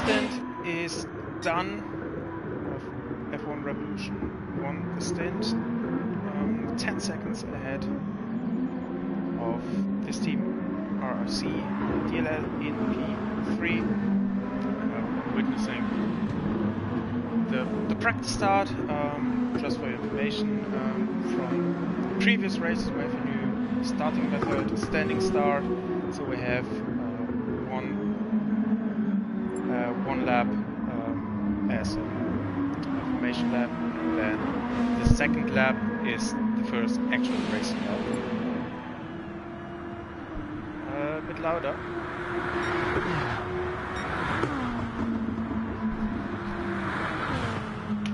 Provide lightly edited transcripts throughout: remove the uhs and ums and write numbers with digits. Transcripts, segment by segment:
stint is done of F1 Revolution. Won the stint 10 seconds ahead of this team, RRC DLL in P3, witnessing the practice start. Just for your information, from previous races we have a new starting method, standing start. So we have one lap as a formation lap, and then the second lap is the first actual racing lap. A bit louder.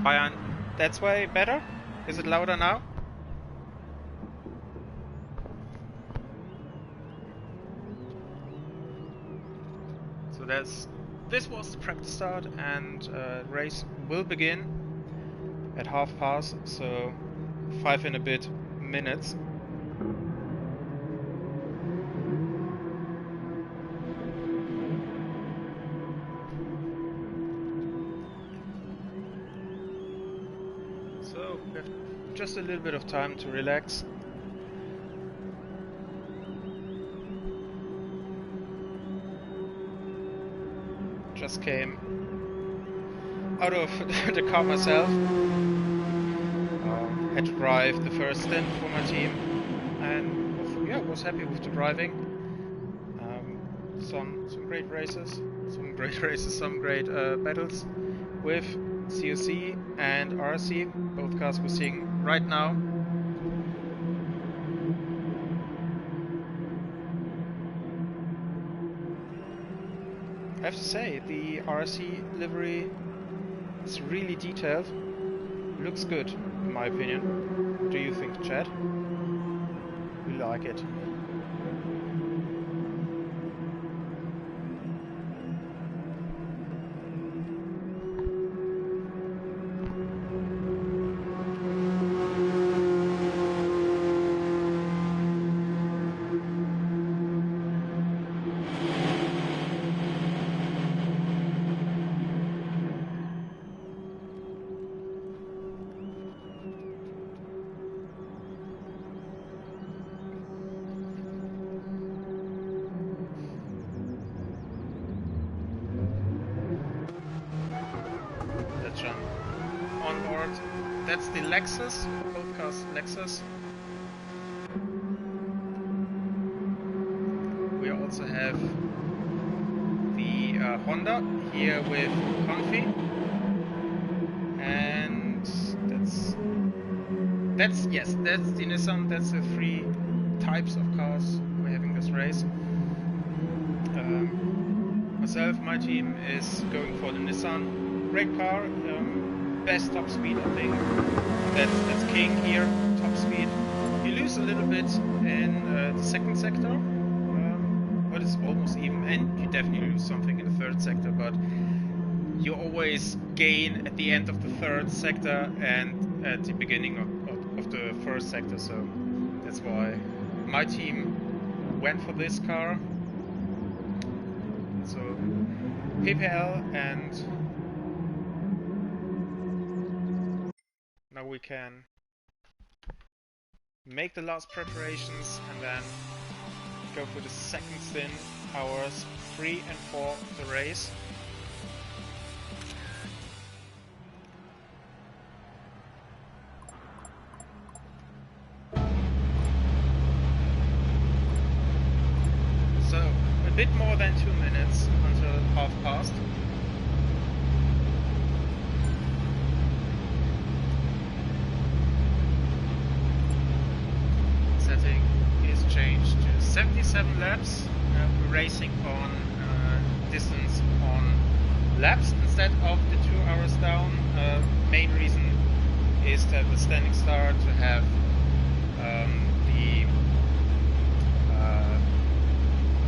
Bayern, that's way better? Is it louder now? So this was the practice start, and race will begin at past, so 5 and a bit minutes. So we have just a little bit of time to relax. Just came out of the car myself. Had to drive the first stint for my team, and was happy with the driving. Some great races, some great battles with COC and RC. Both cars we're seeing right now. I have to say, the RC livery is really detailed. Looks good, in my opinion. Do you think, Chad? We like it. On board, that's the Lexus, both cars Lexus. We also have the Honda here with Confi, and that's the Nissan. That's the 3 types of cars we're having this race. Myself, my team is going for the Nissan. Great car. Best top speed, I think. That's king here, top speed. You lose a little bit in the second sector, but it's almost even, and you definitely lose something in the third sector, but you always gain at the end of the third sector and at the beginning of the first sector, so that's why my team went for this car. So PPL, and now we can make the last preparations and then go for the second stint, hours 3 and 4 of the race. So a bit more than 2 minutes until past. Setting is changed to 77 laps. We're racing on distance on laps instead of the 2 hours down. Main reason is to have the standing start, to have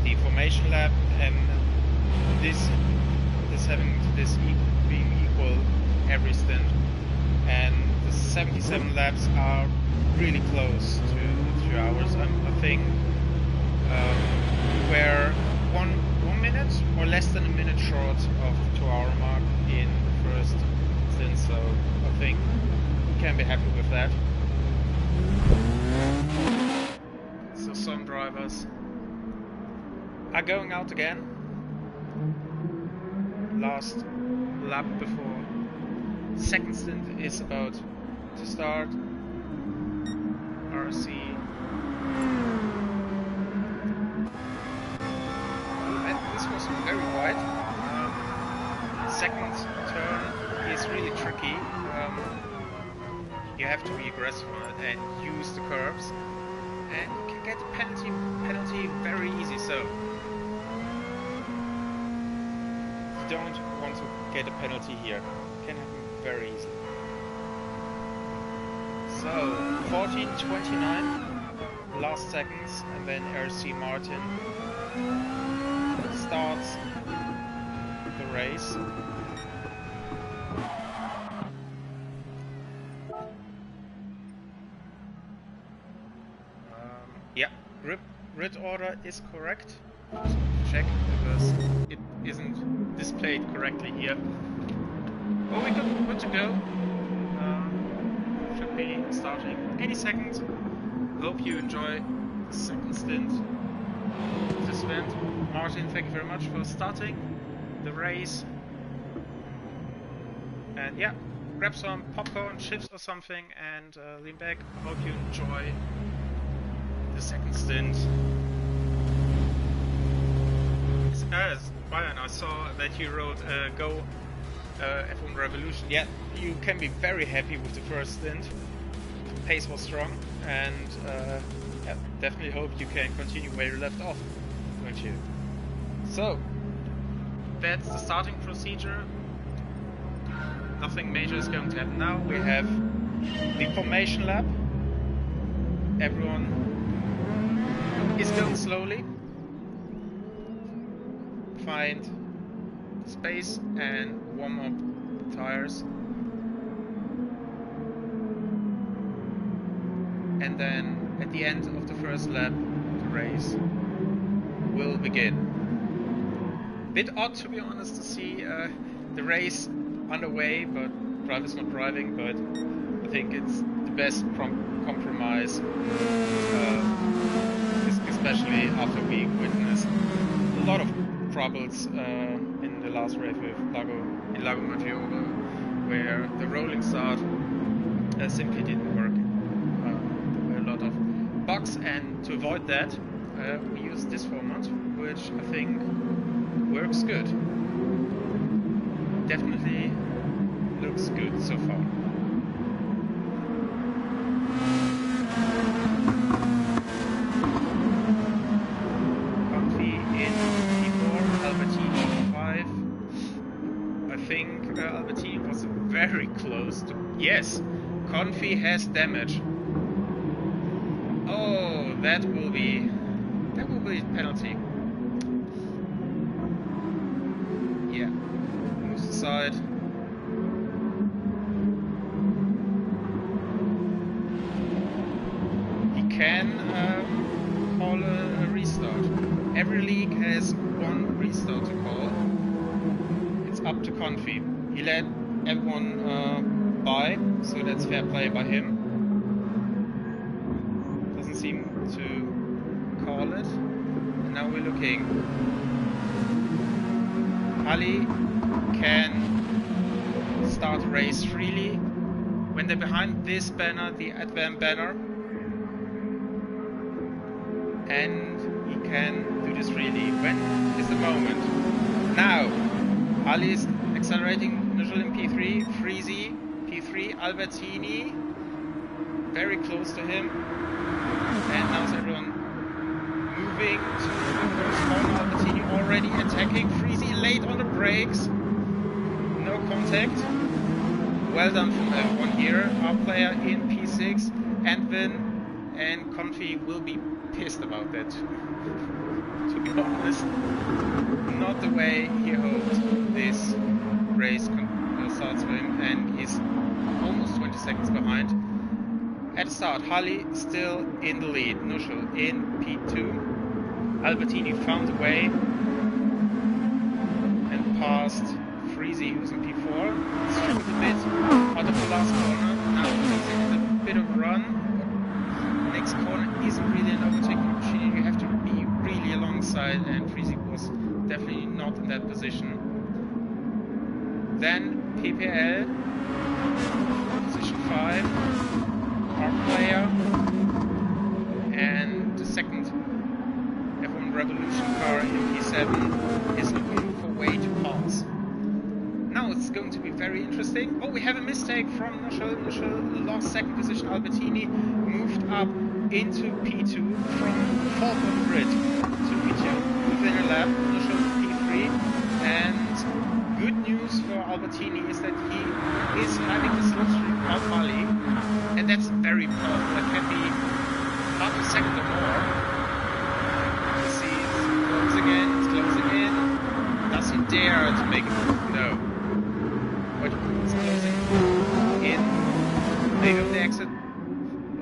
the formation lap, and this being equal every stint. And the 77 laps are really close to 2 hours. I think we're 1 minute or less than a minute short of the 2-hour mark in the first stint, so I think we can be happy with that. So some drivers are going out again. Last lap before second stint is about to start. RC. This was very wide. Second turn is really tricky. You have to be aggressive on it and use the curves, and you can get the penalty very easy. So if you don't want to get a penalty here, it can happen very easily. So 14:29 last seconds, and then RC Martin starts the race. Yeah, grid order is correct. Just check because it isn't displayed correctly here. Oh, we good to go. Should be starting any second. Hope you enjoy the second stint of this event. Martin, thank you very much for starting the race. And yeah, grab some popcorn, chips or something, and lean back. Hope you enjoy the second stint. As Bayern, I saw that you wrote Go F1 Revolution. Yeah, you can be very happy with the first stint. The pace was strong, and yeah, definitely hope you can continue where you left off, don't you? So, that's the starting procedure. Nothing major is going to happen now. We have the formation lap. Everyone is going slowly. Find space and warm up tires. And then at the end of the first lap, the race will begin. Bit odd, to be honest, to see the race underway, but drivers not driving, but I think it's the best compromise, especially after we witnessed a lot of troubles in the last race with Lago Maggiore, where the rolling start simply didn't work. A lot of bugs, and to avoid that, we use this format, which I think works good. Definitely looks good so far. Confi in P4, Albertini 5. I think Albertini was very close to... Yes, Confi has damage. Oh, that will be a penalty. Yeah, moves aside. He can call a restart. Every league has one restart to call. It's up to Confi. He let everyone by, so that's fair play by him. Doesn't seem to call it. And now we're looking. Ali can start a race freely when they're behind this banner, the Advent banner, and he can do this freely. When is the moment? Now, Ali is accelerating initially in P3, Freezy, P3, Albertini, very close to him, and now is everyone moving to the first corner. Albertini already attacking, Freezy late on the brakes, no contact. Well done from everyone here. Our player in P6, Antwin, and Confi will be pissed about that. To be honest, not the way he hoped this race starts for him, and he's almost 20 seconds behind. At the start, Hali still in the lead, Nuschel in P2. Albertini found a way past Freezy using P4. Struggled a bit out of the last corner. Now Freezy has a bit of run. Next corner isn't really an overtaking opportunity. You have to be really alongside, and Freezy was definitely not in that position. Then PPL, position 5, our player, and the second F1 Revolution car in P7 is looking for way to pass. Now it's going to be very interesting. Oh, we have a mistake from Nushel. Nushel lost second position. Albertini moved up into P2 from 4th on grid to P2 within a lap. Nushel P3, and good news for Albertini is that he is having the slipstream of Ali, and that's very powerful. That can be half a second or more. You see, it's closing in. Does he dare to make it? No. But it's closing in. Maybe on the exit.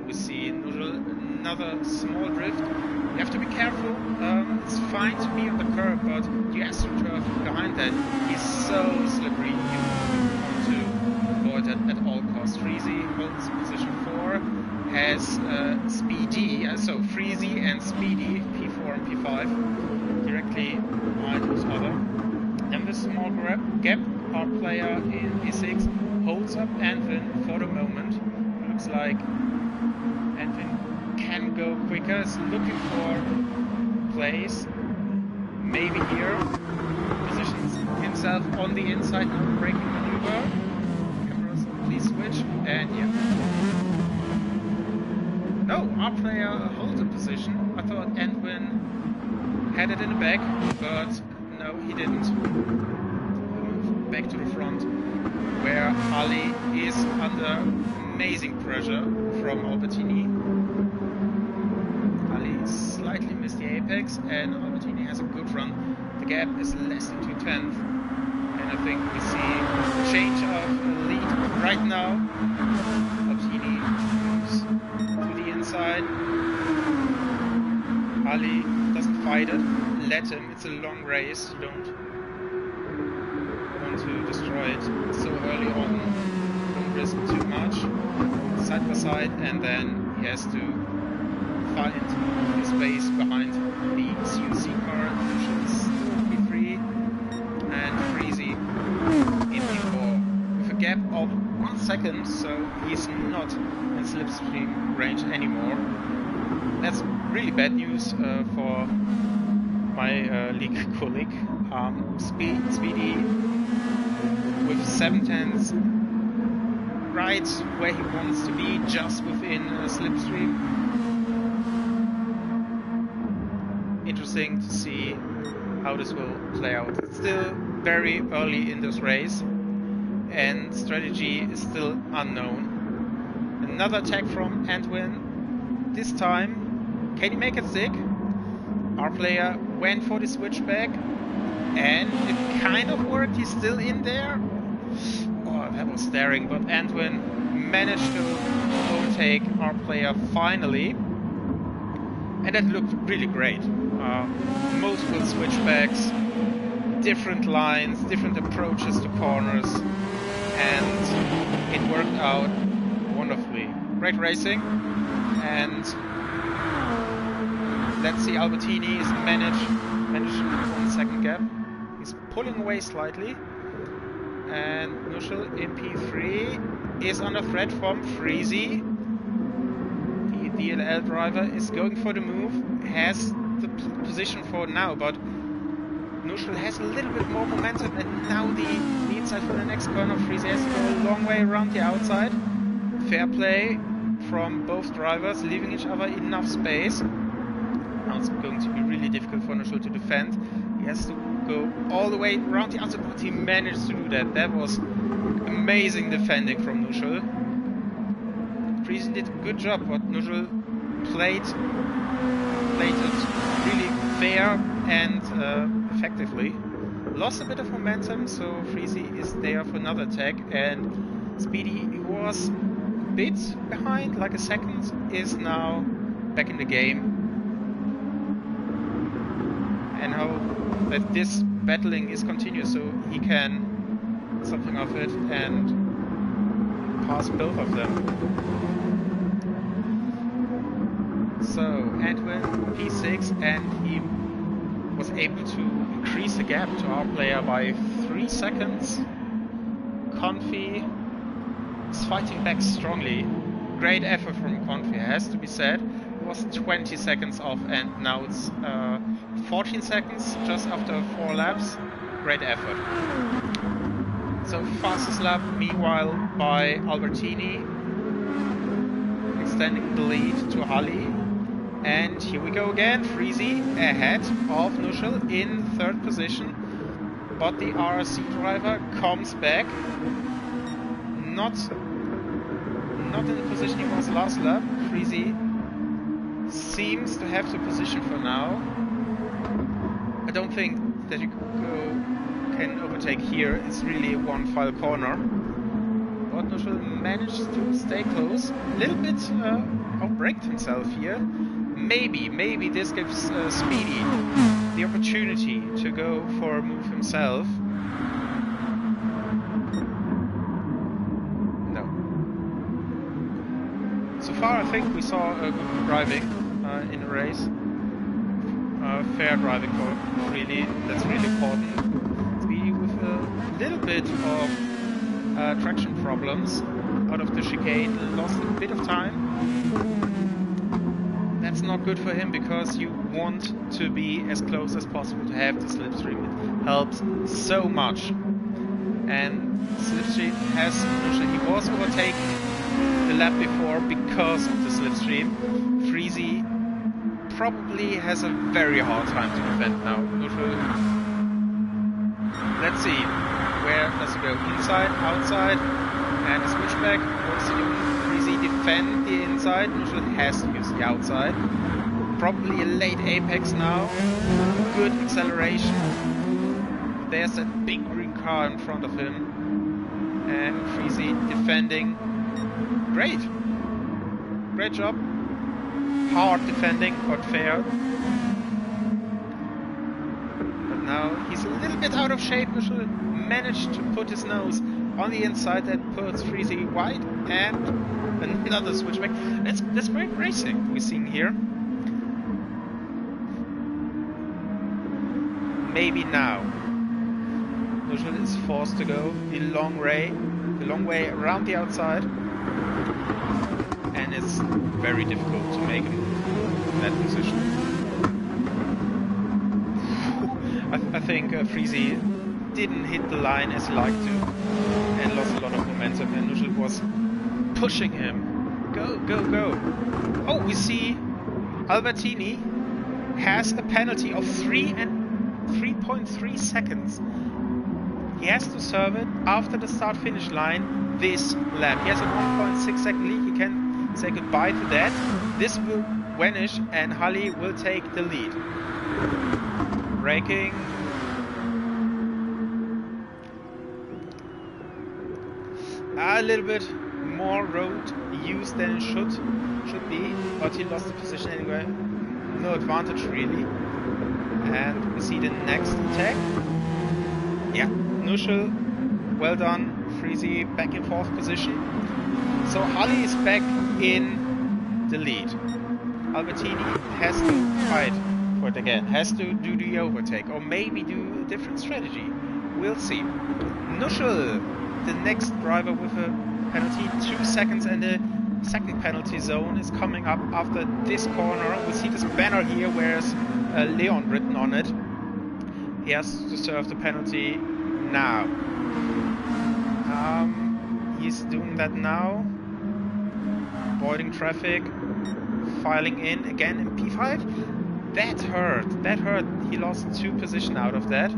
We see another small drift. You have to be careful. It's fine to be on the curb, but the AstroTurf behind that is so slippery. You want to avoid that at all costs. Freezy holds position 4, has Speedy, so Freezy and Speedy, P4 and P5, directly behind each other. And this small gap, our player in P6 holds up Anvin for the moment. It looks like Anvin can go quicker, is looking for place, maybe here, positions himself on the inside, now braking maneuver, cameras please switch, and yeah. No, our player holds a position. I thought Anvin had it in the back, but no, he didn't. Move back to the front, where Ali is under amazing pressure from Albertini. Slightly missed the apex, and Albertini has a good run. The gap is less than 2/10, and I think we see a change of lead right now. Albertini moves to the inside. Ali doesn't fight it. Let him. It's a long race. You don't want to destroy it so early on. Don't risk too much. Side by side, and then he has to find the space behind the CUC car. Nushel still P3 and Freezy in P4 with a gap of 1 second, so he's not in slipstream range anymore. That's really bad news for my league colleague. Speedy with 7/10 right where he wants to be, just within slipstream. Interesting to see how this will play out. It's still very early in this race, and strategy is still unknown. Another attack from Antwin. This time, can he make it stick? Our player went for the switchback, and it kind of worked. He's still in there. Oh, that was staring, but Antwin managed to overtake our player finally, and that looked really great. Multiple switchbacks, different lines, different approaches to corners, and it worked out wonderfully. Great racing, and let's see, Albertini is managing 1 second gap. He's pulling away slightly, and Nushel in P3 is under threat from Freezy. The DLL driver is going for the move, has the position for now, but Nushel has a little bit more momentum, and now the lead side for the next corner. Freezy has to go a long way around the outside. Fair play from both drivers, leaving each other enough space. Now it's going to be really difficult for Nushel to defend. He has to go all the way around the outside, but he managed to do that. That was amazing defending from Nushel. Freezy did a good job, but Nushel played it really fair and effectively. Lost a bit of momentum, so Freezy is there for another attack, and Speedy, who was a bit behind, like a second, is now back in the game. And hope that this battling is continuous, so he can something of it and pass both of them. So Edwin P6, and he was able to increase the gap to our player by 3 seconds. Confi is fighting back strongly. Great effort from Confi, has to be said. It was 20 seconds off, and now it's 14 seconds just after 4 laps. Great effort. So fastest lap meanwhile by Albertini, extending the lead to Hali. And here we go again, Freezy ahead of Nuschel in 3rd position. But the RRC driver comes back. Not in the position he was last lap. Freezy seems to have the position for now. I don't think that you can overtake here. It's really a one-file corner. But Nuschel managed to stay close. A little bit outbraked himself here. Maybe this gives Speedy the opportunity to go for a move himself. No. So far I think we saw good driving in the race. Fair driving really, that's really important. Speedy with a little bit of traction problems out of the chicane, lost a bit of time. That's not good for him because you want to be as close as possible to have the slipstream. It helps so much. And slipstream has, he was overtaken the lap before because of the slipstream. Freezy probably has a very hard time to defend now. Let's see, where does he go? Inside, outside, and a switchback. What is he doing? Freezy defend the inside. Nuschel has to use the outside. Probably a late apex now. Good acceleration. There's that big green car in front of him. And Freezy defending. Great. Great job. Hard defending, but fair. But now he's a little bit out of shape. Nuschel managed to put his nose on the inside, that puts Freezy wide, and another switchback. That's great racing we're seeing here. Maybe now Nuschel is forced to go the long way around the outside, and it's very difficult to make him in that position. I think Freezy didn't hit the line as he liked to and lost a lot of momentum, and Nuschel was pushing him. Go, go, go. Oh, we see Albertini has a penalty of 3.3 seconds. He has to serve it after the start-finish line this lap. He has a 1.6 second lead. He can say goodbye to that. This will vanish and Hali will take the lead. Braking. A little bit more road use than it should be, but he lost the position anyway. No advantage really. And we see the next attack. Yeah, Nuschel, well done. Freezy back in 4th position. So Hali is back in the lead. Albertini has to fight for it again, has to do the overtake, or maybe do a different strategy. We'll see. Nuschel, the next driver with a penalty, 2 seconds, and the second penalty zone is coming up after this corner. We see this banner here where there's Leon written on it. He has to serve the penalty now. He's doing that now. Avoiding traffic, filing in again in P5. That hurt. He lost 2 positions out of that.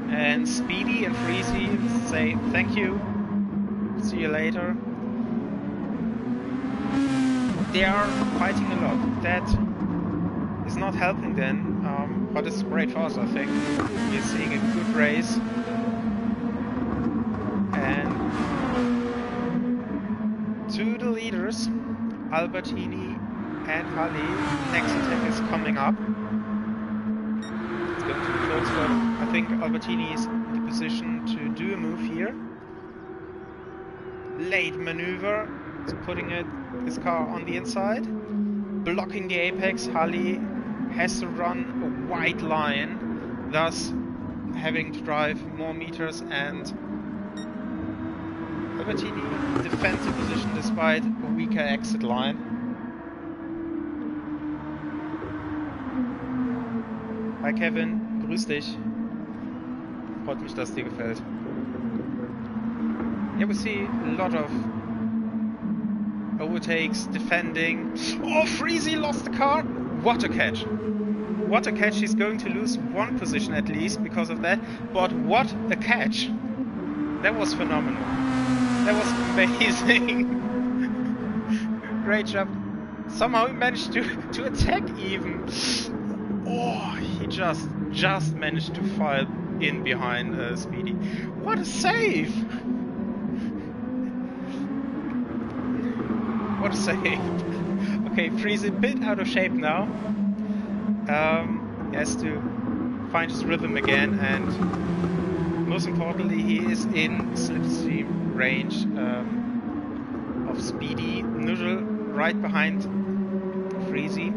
And Speedy and Freezy say thank you. See you later. They are fighting a lot. That is not helping them, but it's great for us, I think. We're seeing a good race. And to the leaders, Albertini and Hali. Next attack is coming up. It's going to the chance, but I think Albertini is in the position to do a move here. Late maneuver, is putting his car on the inside, blocking the apex. Hali has to run a wide line, thus having to drive more meters, and Albertini defends the position despite a weaker exit line. Hi Kevin, grüß dich. Freut mich, dass dir gefällt. Yeah, we see a lot of overtakes, defending. Oh, Freezy lost the car! What a catch! What a catch, he's going to lose one position at least because of that, but what a catch! That was phenomenal. That was amazing. Great job. Somehow he managed to attack even. Oh, he just managed to file in behind Speedy. What a save! What a save. Okay, Freeze a bit out of shape now. He has to find his rhythm again, and most importantly, he is in slipstream range of Speedy. Noodle right behind Freezy.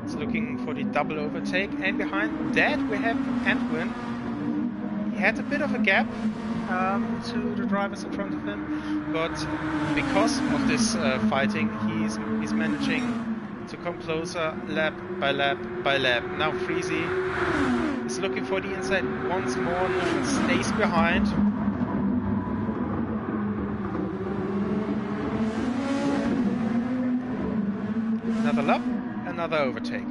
He's looking for the double overtake, and behind that we have Antwin. He had a bit of a gap to the drivers in front of him, but because of this fighting, he's managing to come closer lap by lap by lap. Now Freezy is looking for the inside once more. Noodle stays behind. Another lap, another overtake.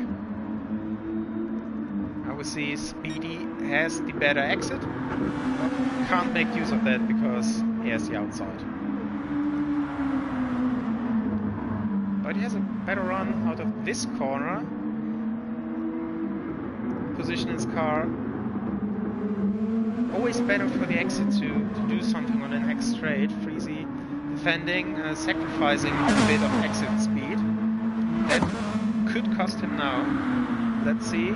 I will see Speedy has the better exit, but can't make use of that because he has the outside. But he has a better run out of this corner. Position his car. Always better for the exit to do something on the next straight. Freezy defending, sacrificing a bit of exit speed. That could cost him now. Let's see.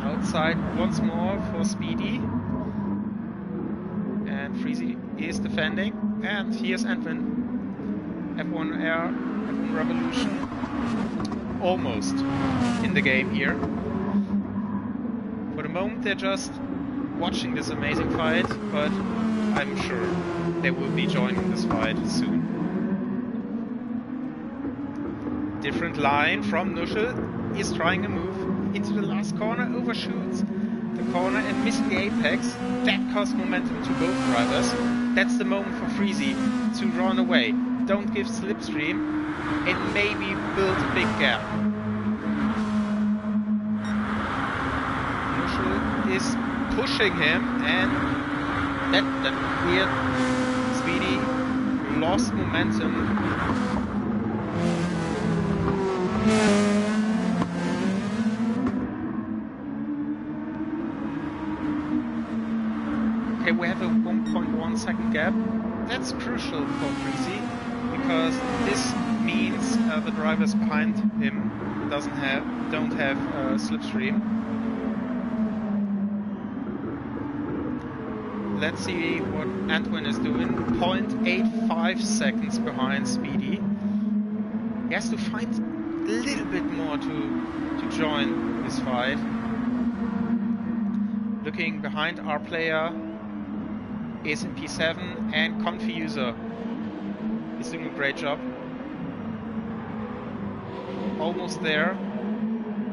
Outside once more for Speedy. And Freezy is defending. And here's Antwin. F1 Air, F1 Revolution. Almost in the game here. For the moment they're just watching this amazing fight, but I'm sure they will be joining this fight soon. Different line from Nuschel. He's trying a move into the last corner, overshoots the corner and missed the apex. That costs momentum to both drivers. That's the moment for Freezy to run away. Don't give slipstream and maybe build a big gap. Nuschel is pushing him, and that weird Speedy lost momentum. Okay, we have a 1.1 second gap. That's crucial for Freezy, because this means the drivers behind him don't have slipstream. Let's see what Antwin is doing. 0.85 seconds behind Speedy. He has to find a little bit more to join this fight. Looking behind our player is in P7, and Confuser is doing a great job. Almost there,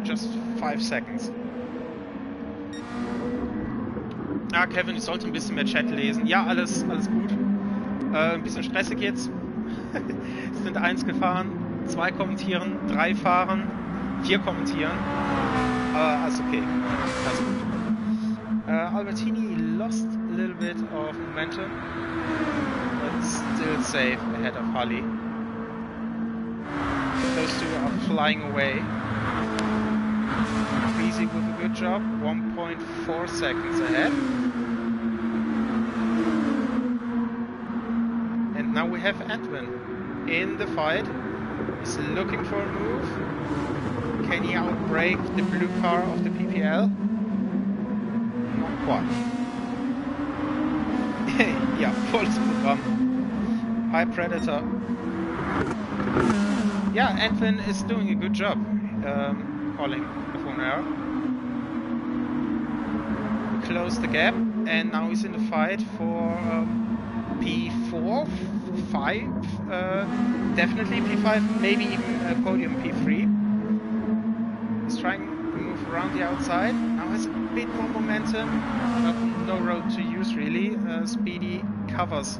just 5 seconds. Ah, Kevin, ich sollte ein bisschen mehr Chat lesen. Ja, alles gut. Ein bisschen stressig jetzt. Sind 1 gefahren, 2 kommentieren, 3 fahren, 4 kommentieren. Aber alles okay. Alles gut. Albertini lost a little bit of momentum, but still safe ahead of Hali. Those two are flying away. Freezy with a good job, 1.4 seconds ahead. And now we have Antwin in the fight. He's looking for a move. Can he outbrake the blue car of the PPL? quad. Ja, volles Programm. High Predator. Yeah, Anton is doing a good job calling the phone error. Close the gap, and now he's in the fight for P4, 5, definitely P5, maybe even podium P3. He's trying to move around the outside. Now has a bit more momentum, but no road to use really. Speedy covers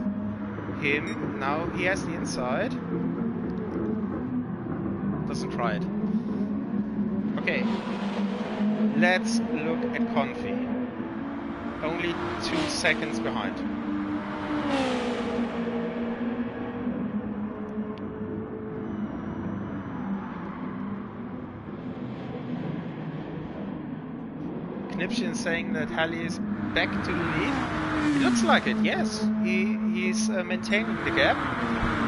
him. Now he has the inside. Doesn't try it. Okay, let's look at Confi. Only 2 seconds behind. Knipchen saying that Halley is back to the lead. It looks like it, yes. He's maintaining the gap.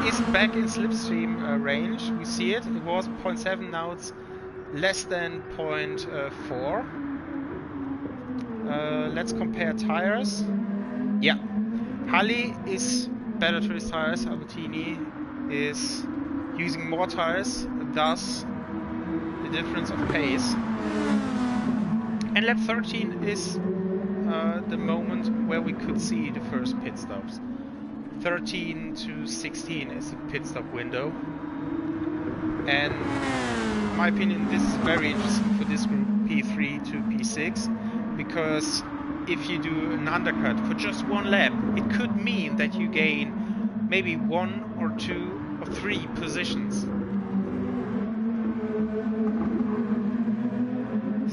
Is back in slipstream range. We see it. It was 0.7, now it's less than 0.4. Let's compare tires. Yeah, Halley is better to his tires. Albertini is using more tires, thus the difference of pace. And lap 13 is the moment where we could see the first pit stops. 13 to 16 is the pit stop window. And in my opinion, this is very interesting for this group P3 to P6, because if you do an undercut for just 1 lap, it could mean that you gain maybe 1 or 2 or 3 positions.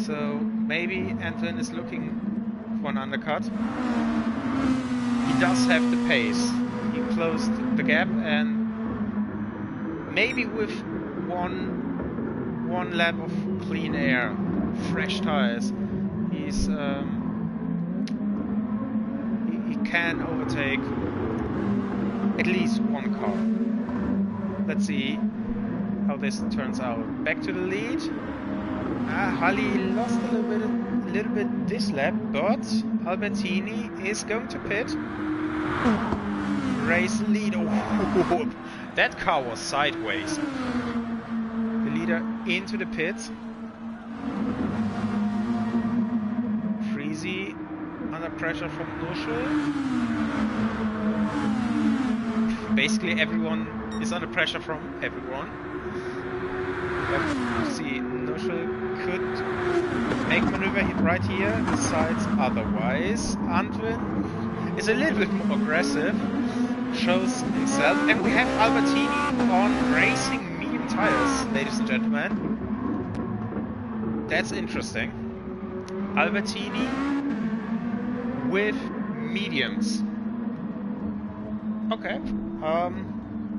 So maybe Anton is looking for an undercut. He does have the pace. He closed the gap, and maybe with one lap of clean air, fresh tires, he's he can overtake at least 1 car. Let's see how this turns out. Back to the lead. Halley lost a little bit this lap, but Albertini is going to pit. Race lead. Oh, that car was sideways. The leader into the pits. Freezy under pressure from Nuschel. Basically everyone is under pressure from everyone. But you see, Nuschel could make maneuver right here, decides otherwise. Antwin is a little bit more aggressive, shows himself, and we have Albertini on racing medium tires, ladies and gentlemen. That's interesting. Albertini with mediums. Okay,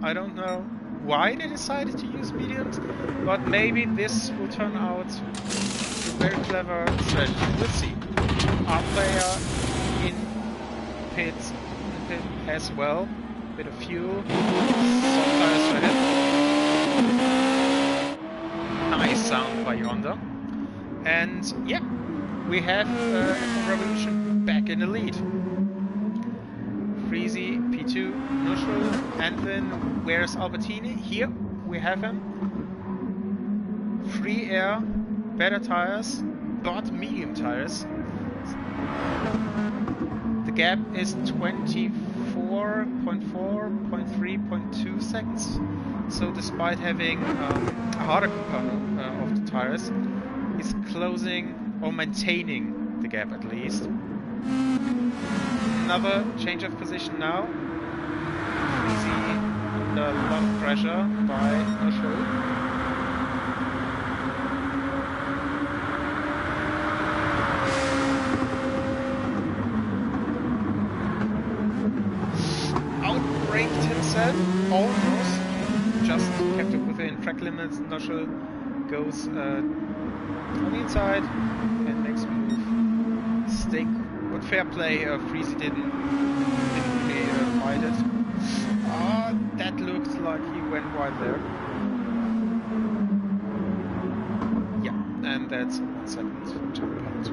I don't know why they decided to use mediums, but maybe this will turn out a very clever strategy. We'll see. Our player in pit as well. Bit of fuel. Some tires for him. Nice sound by Yonder. And yeah, we have Revolution back in the lead. Freezy, P2, Nuschel, and then where's Albertini? Here we have him. Free air, better tires, but medium tires. The gap is 24.4, 0.3, 0.2 seconds. So despite having a harder component of the tires, he's closing or maintaining the gap at least. Another change of position now. Easy under a lot of pressure by Nuschel. Outbraked himself, almost. Just kept it within track limits. Nuschel goes on the inside and makes move. Stake. But fair play, Freezy didn't really fight it. That looked like he went wide there. Yeah, and that's 1 second jump out.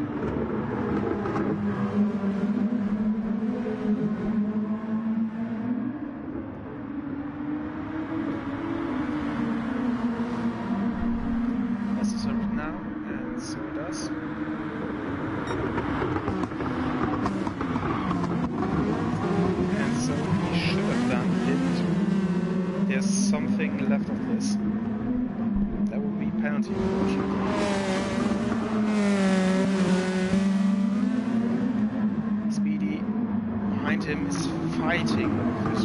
something left of this. That would be penalty, unfortunately. Speedy behind him is fighting with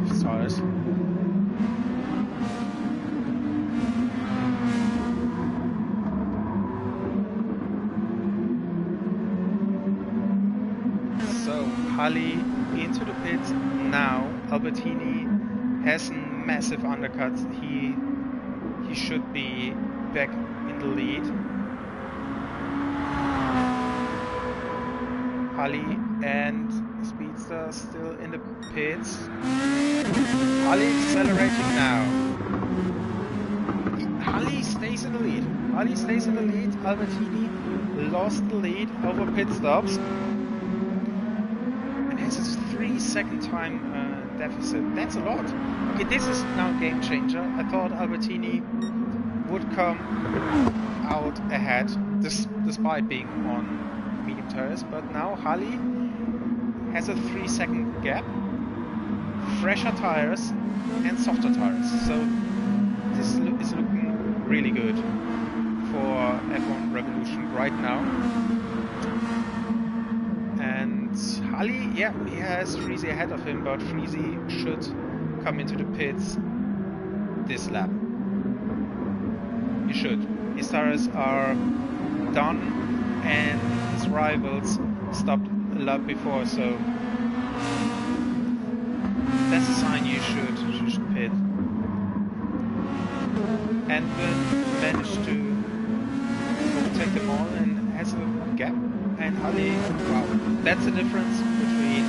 his tires. So Hali into the pits now. Albertini has a massive undercut. He should be back in the lead. Hali and Speedster still in the pits. Hali accelerating now. Hali stays in the lead. Hali stays in the lead. Albertini lost the lead over pit stops. And has a 3-second time deficit. That's a lot. Okay, this is now a game changer. I thought Albertini would come out ahead despite being on medium tires, but now Hali has a 3-second gap, fresher tires and softer tires, so this is looking really good for F1 Revolution right now. And Hali, yeah, he has Freezy ahead of him, but Freezy should come into the pits this lap. He should. His tires are done and his rivals stopped a lap before, so that's a sign you should pit. And managed to overtake them all and has a gap. And Hali, wow, that's the difference between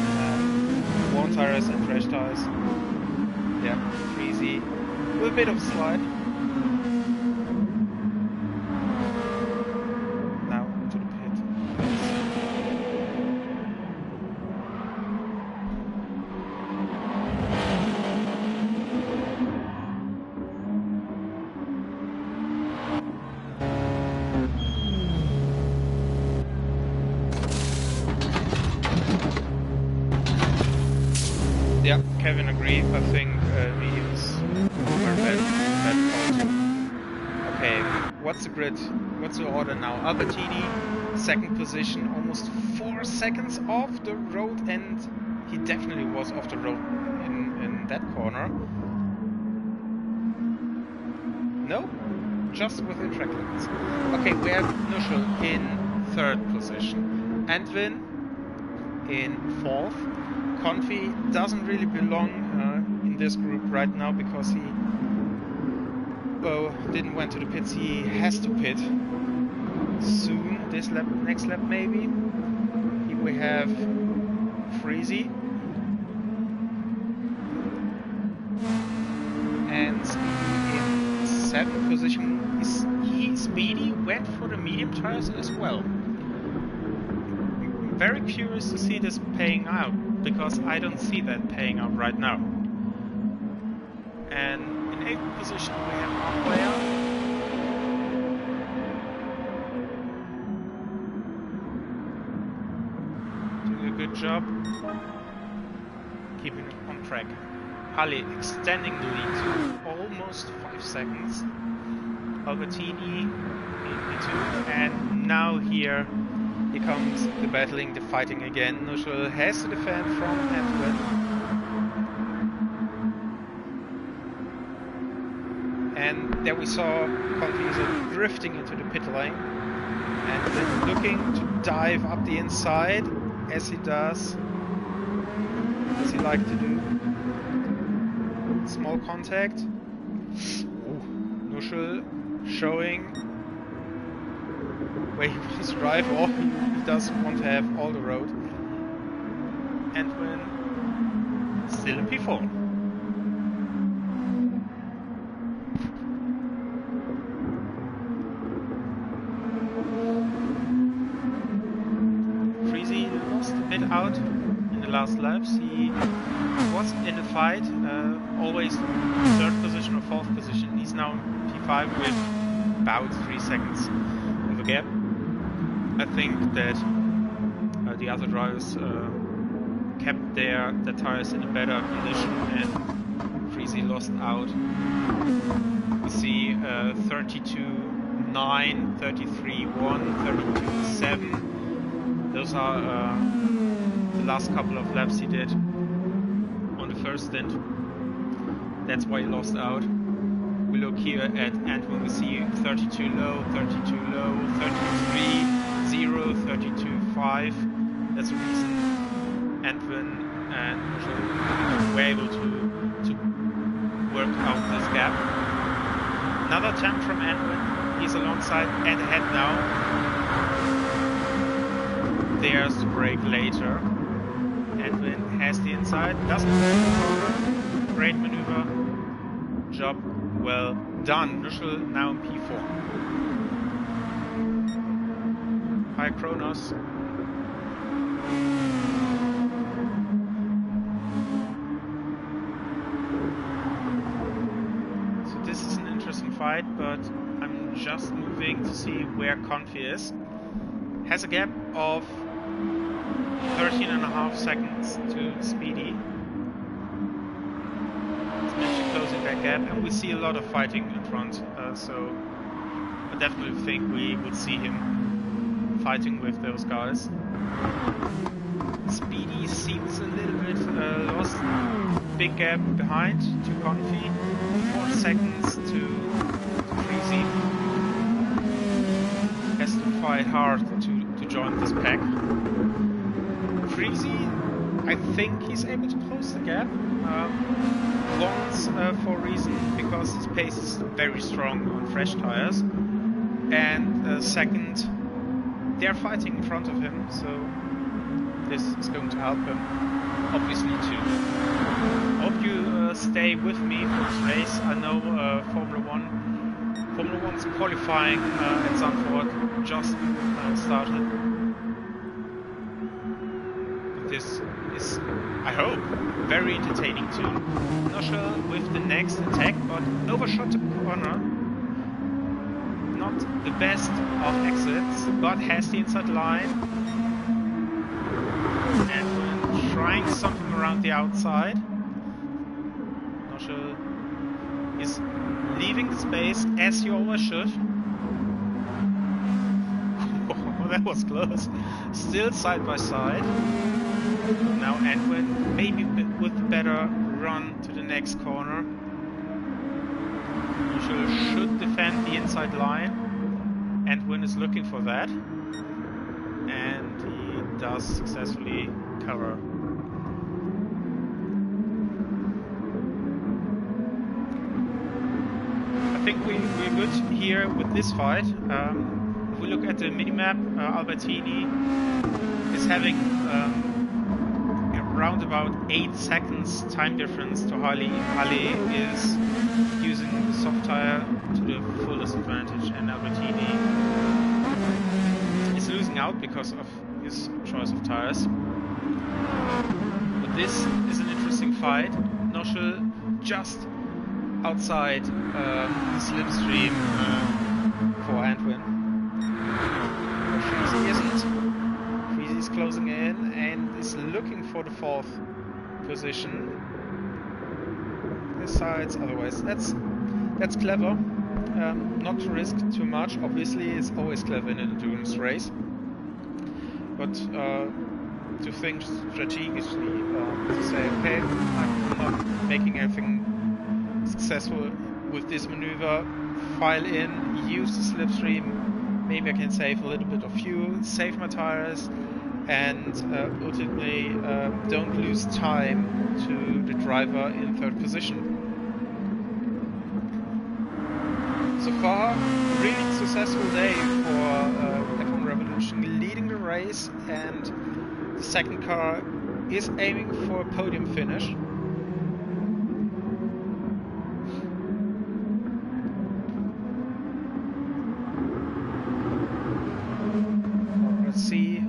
worn tires and fresh tires. Yeah, Freezy with a bit of slide. Now to the pit. Yeah, Kevin agreed. I think mediums are bad call. Okay, what's the grid? What's the order now? Albertini, second position, almost 4 seconds off the road, and he definitely was off the road in that corner. No, just within track limits. Okay, we have Nuschel in third position, Antwin in fourth. Confi doesn't really belong in this group right now because he didn't went to the pits. He has to pit soon, this lap, next lap maybe. Here we have Freezy and Speedy in seventh position. Speedy went for the medium tires as well. I'm very curious to see this paying out, because I don't see that paying out right now. And in 8th position we have Armware. Doing a good job. Keeping it on track. Hali extending the lead to almost 5 seconds. Albertini in P2. And now here comes the battling, the fighting again. Nuschel has to defend from Antwin. And there we saw Confuser drifting into the pit lane and then looking to dive up the inside, as he does, as he likes to do. Small contact. Nuschel showing where he wants to drive, or he does want to have all the road. Antwin still in P4. Freezy lost a bit out in the last laps. He was in the fight, always third position or fourth position. He's now P5 with about 3 seconds of a gap. I think that the other drivers kept their tires in a better condition, and Freezy obviously lost out. We see 32.9, 33.1, 32.7. Those are the last couple of laps he did on the first stint. That's why he lost out. We look here at Antwin, we see 32 low, 32 low, 33.0, 32.5. That's the reason Antwin and Mitchell were able to work out this gap. Another attempt from Antwin. He's alongside and ahead now. There's the break later. Antwin has the inside, doesn't go to the corner. Great maneuver. Job well done. Nuschel now in P4. Hi Kronos. So this is an interesting fight, but I'm just moving to see where Confi is. Has a gap of 13.5 seconds to Speedy. Closing that gap, and we see a lot of fighting in front, so I definitely think we would see him fighting with those guys. Speedy seems a little bit lost. Big gap behind to Confi, 4 seconds to Freezy. Has to fight hard to join this pack. Freezy, I think he's able to close the gap. Once for a reason, because his pace is very strong on fresh tires, and second, they're fighting in front of him, so this is going to help him, obviously too. Hope you stay with me for this race. I know Formula 1's qualifying at Zandvoort just started. This is, I hope, very entertaining too. Not sure with the next attack, but overshot the corner. Not the best of exits, but has the inside line. And trying something around the outside. Not sure is leaving the space as he always should. Oh, that was close. Still side by side. Now Antwin, maybe with a better run to the next corner. Should defend the inside line. Antwin is looking for that. And he does successfully cover. I think we're good here with this fight. If we look at the minimap, Albertini is having around about 8 seconds time difference to Harley. Harley is using the soft tire to the fullest advantage, and Albertini is losing out because of his choice of tires. But this is an interesting fight. Noschel just outside the slipstream for Antwin. Freezy isn't. Freezy is closing in and is looking for the 4th position. Besides, otherwise, that's clever. Not to risk too much. Obviously, it's always clever in an endurance race. But to think strategically, to say, okay, I'm not making anything successful with this maneuver, file in, use the slipstream, maybe I can save a little bit of fuel, save my tires, and ultimately don't lose time to the driver in 3rd position. So far, really successful day for F1 Revolution, leading the race, and the 2nd car is aiming for a podium finish. Let's see,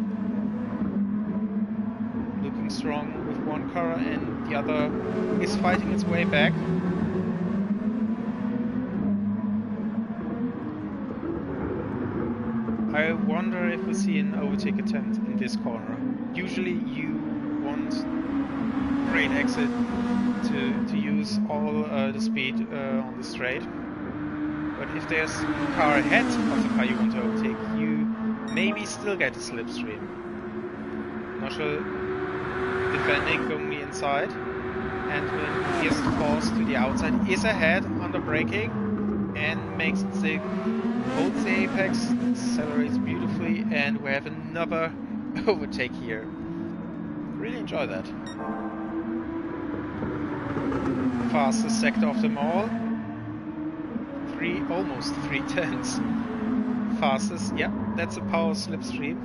looking strong with one car, and the other is fighting its way back. I wonder if we see an overtake attempt in this corner. Usually you want great exit to use all the speed on the straight. But if there's a car ahead of the car you want to overtake, you maybe still get a slipstream. Noshel defending, going the inside, and when is forced to the outside, is ahead under braking, and makes it stick, holds the apex, accelerates beautifully, and we have another overtake here. Really enjoy that. Fastest sector of them all. Almost 3/10. Fastest, yeah, that's a power slipstream.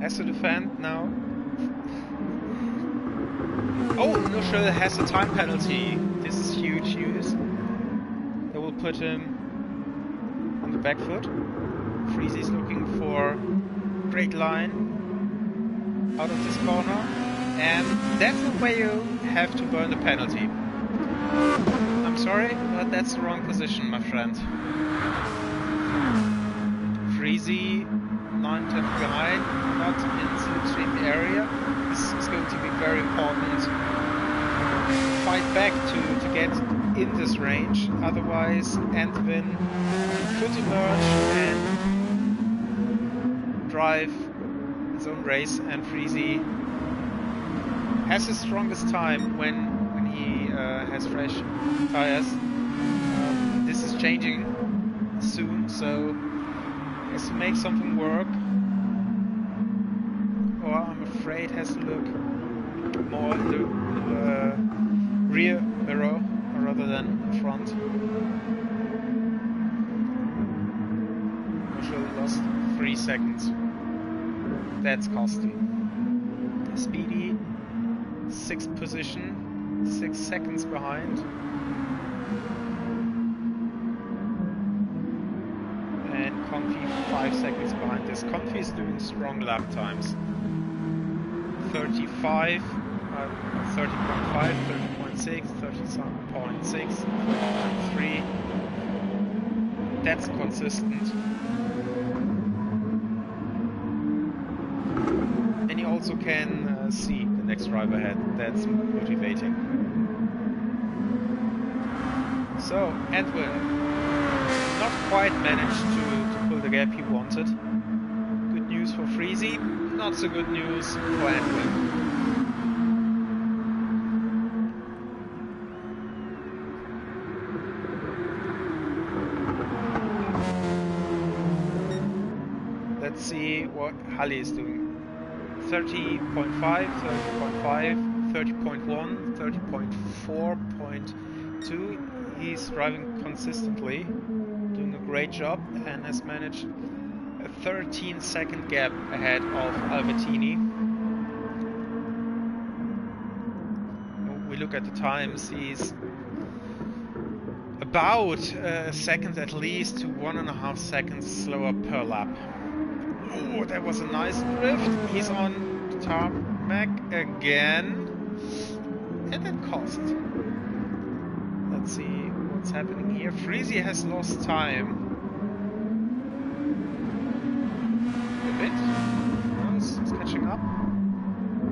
Has to defend now. Oh, Noshel has a time penalty. This is huge news. That will put him on the back foot. Freezy's looking for great line out of this corner. And that's the way you have to burn the penalty. I'm sorry, but that's the wrong position, my friend. Freezy 9/10 behind, not in slipstream area. This is going to be very important. Fight back to get in this range, otherwise Antwin could emerge and drive his own race, and Freezy has his strongest time when he has fresh tires. This is changing soon, so has to make something work, or I'm afraid has to look more in the rear mirror rather than in front. Noshel lost 3 seconds. That's costly. Speedy, 6th position, 6 seconds behind. Confi 5 seconds behind this. Confi is doing strong lap times. 30.5, 30.6, 30.6, 30.3. That's consistent. And you also can see the next driver ahead. That's motivating. So, Antwin not quite managed to pull the gap he wanted. Good news for Freezy, not so good news for Antwin. Let's see what Halle is doing. 30.5, 30.5, 30.1, 30.4.2. He's driving consistently, doing a great job, and has managed a 13-second gap ahead of Albertini. When we look at the times, he's about a second at least to 1.5 seconds slower per lap. Oh, that was a nice drift. He's on the tarmac again, and that cost. Let's see what's happening here. Freezy has lost time a bit. He's catching up.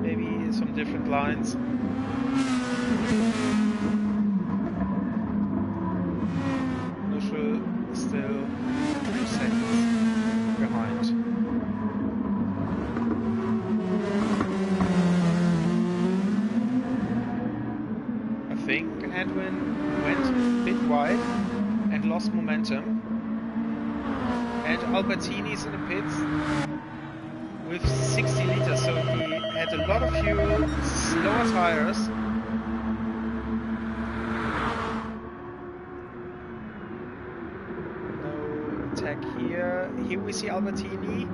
Maybe some different lines. Noshel still 2 seconds behind. I think Antwin went a bit wide and lost momentum, and Albertini's in the pits with 60 liters, so he had a lot of fuel, slower tires. No attack here. Here we see Albertini.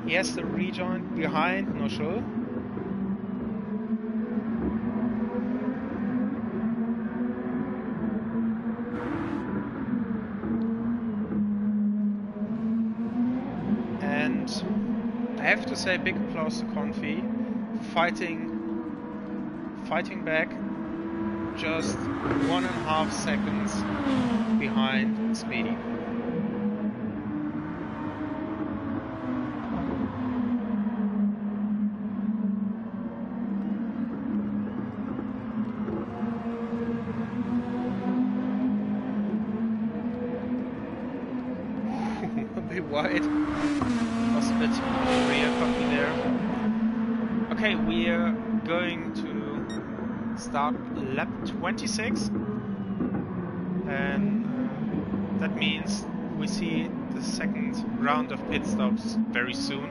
He has to rejoin behind Noshel. have to say big applause to Confi, fighting back, just 1.5 seconds behind Speedy. A bit wide. Lost a bit of rear copy there. Okay, we are going to start lap 26, and that means we see the second round of pit stops very soon.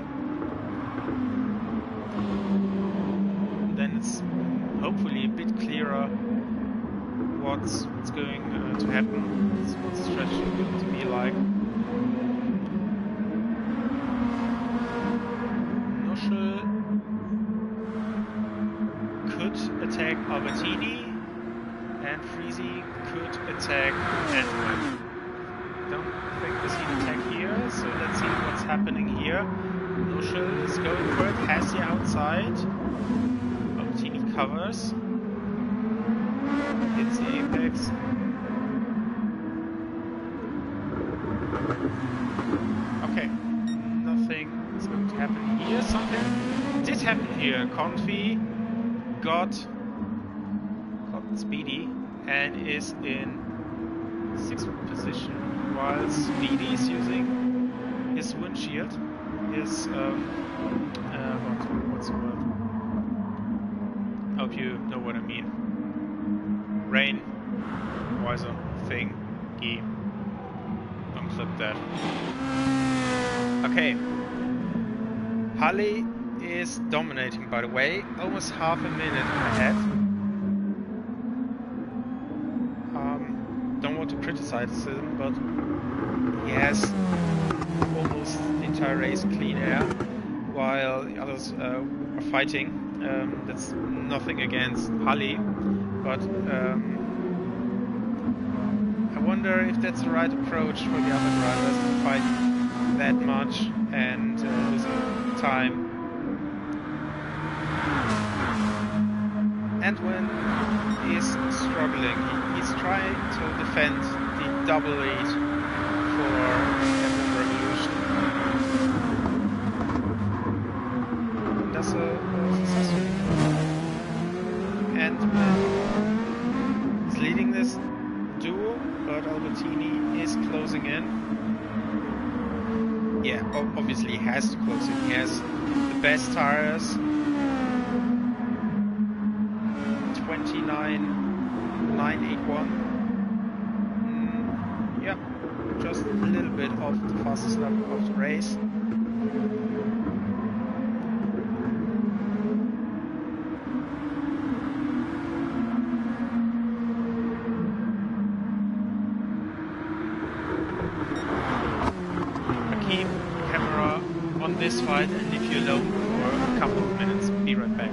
Then it's hopefully a bit clearer what's going to happen, what's the strategy going to be like. Attack Albertini, and Freezy could attack Antwerp. Don't think we see an attack here, so let's see what's happening here. Nuschel is going for it, has the outside. Albertini covers. Hits the apex. Okay, nothing is going to happen here. Something did happen here. Confi got Speedy and is in 6th position, while Speedy is using his windshield, his what's the word? Hope you know what I mean. Rain visor thing. Unclip that. Okay. Halle is dominating, by the way, almost half a minute ahead. Don't want to criticize him, but he has almost the entire race clean air, while the others are fighting. That's nothing against Halle, but I wonder if that's the right approach for the other drivers to fight that much and losing time. Antwerp is struggling. He's trying to defend the double lead for Antwerp Revolution. That's a successful. Antwerp is leading this duel, but Albertini is closing in. Yeah, obviously he has to close in. He has the best tires. 29.981. Yeah, just a little bit off the fastest lap of the race. I'll keep the camera on this fight and leave you alone for a couple of minutes. Be right back.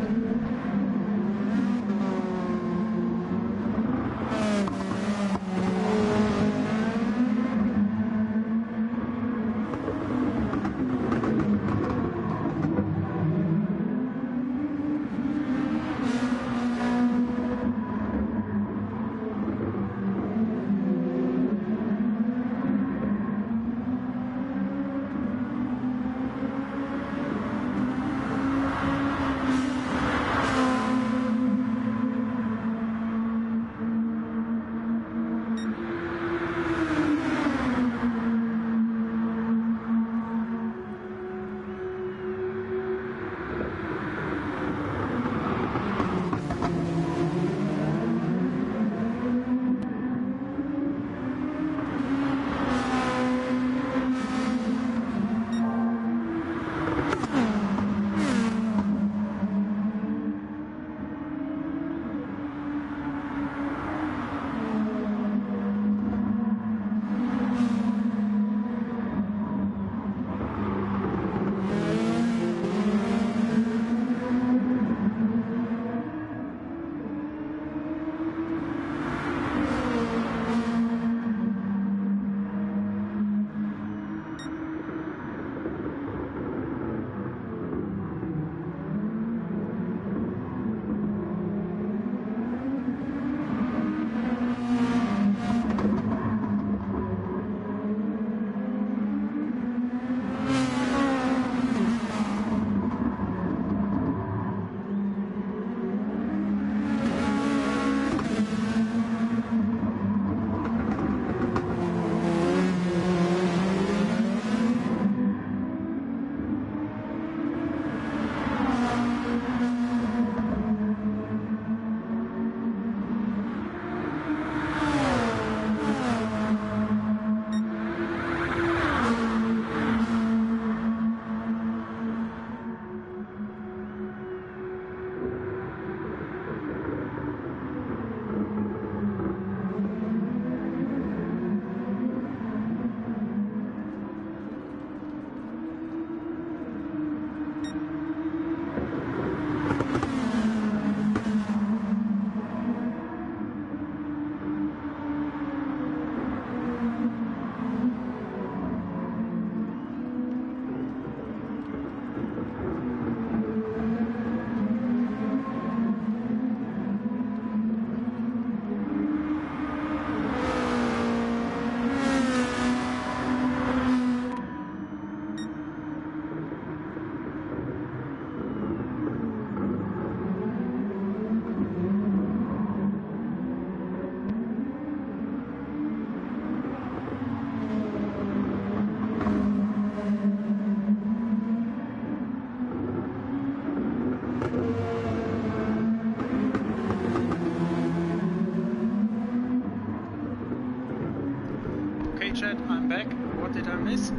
did I miss?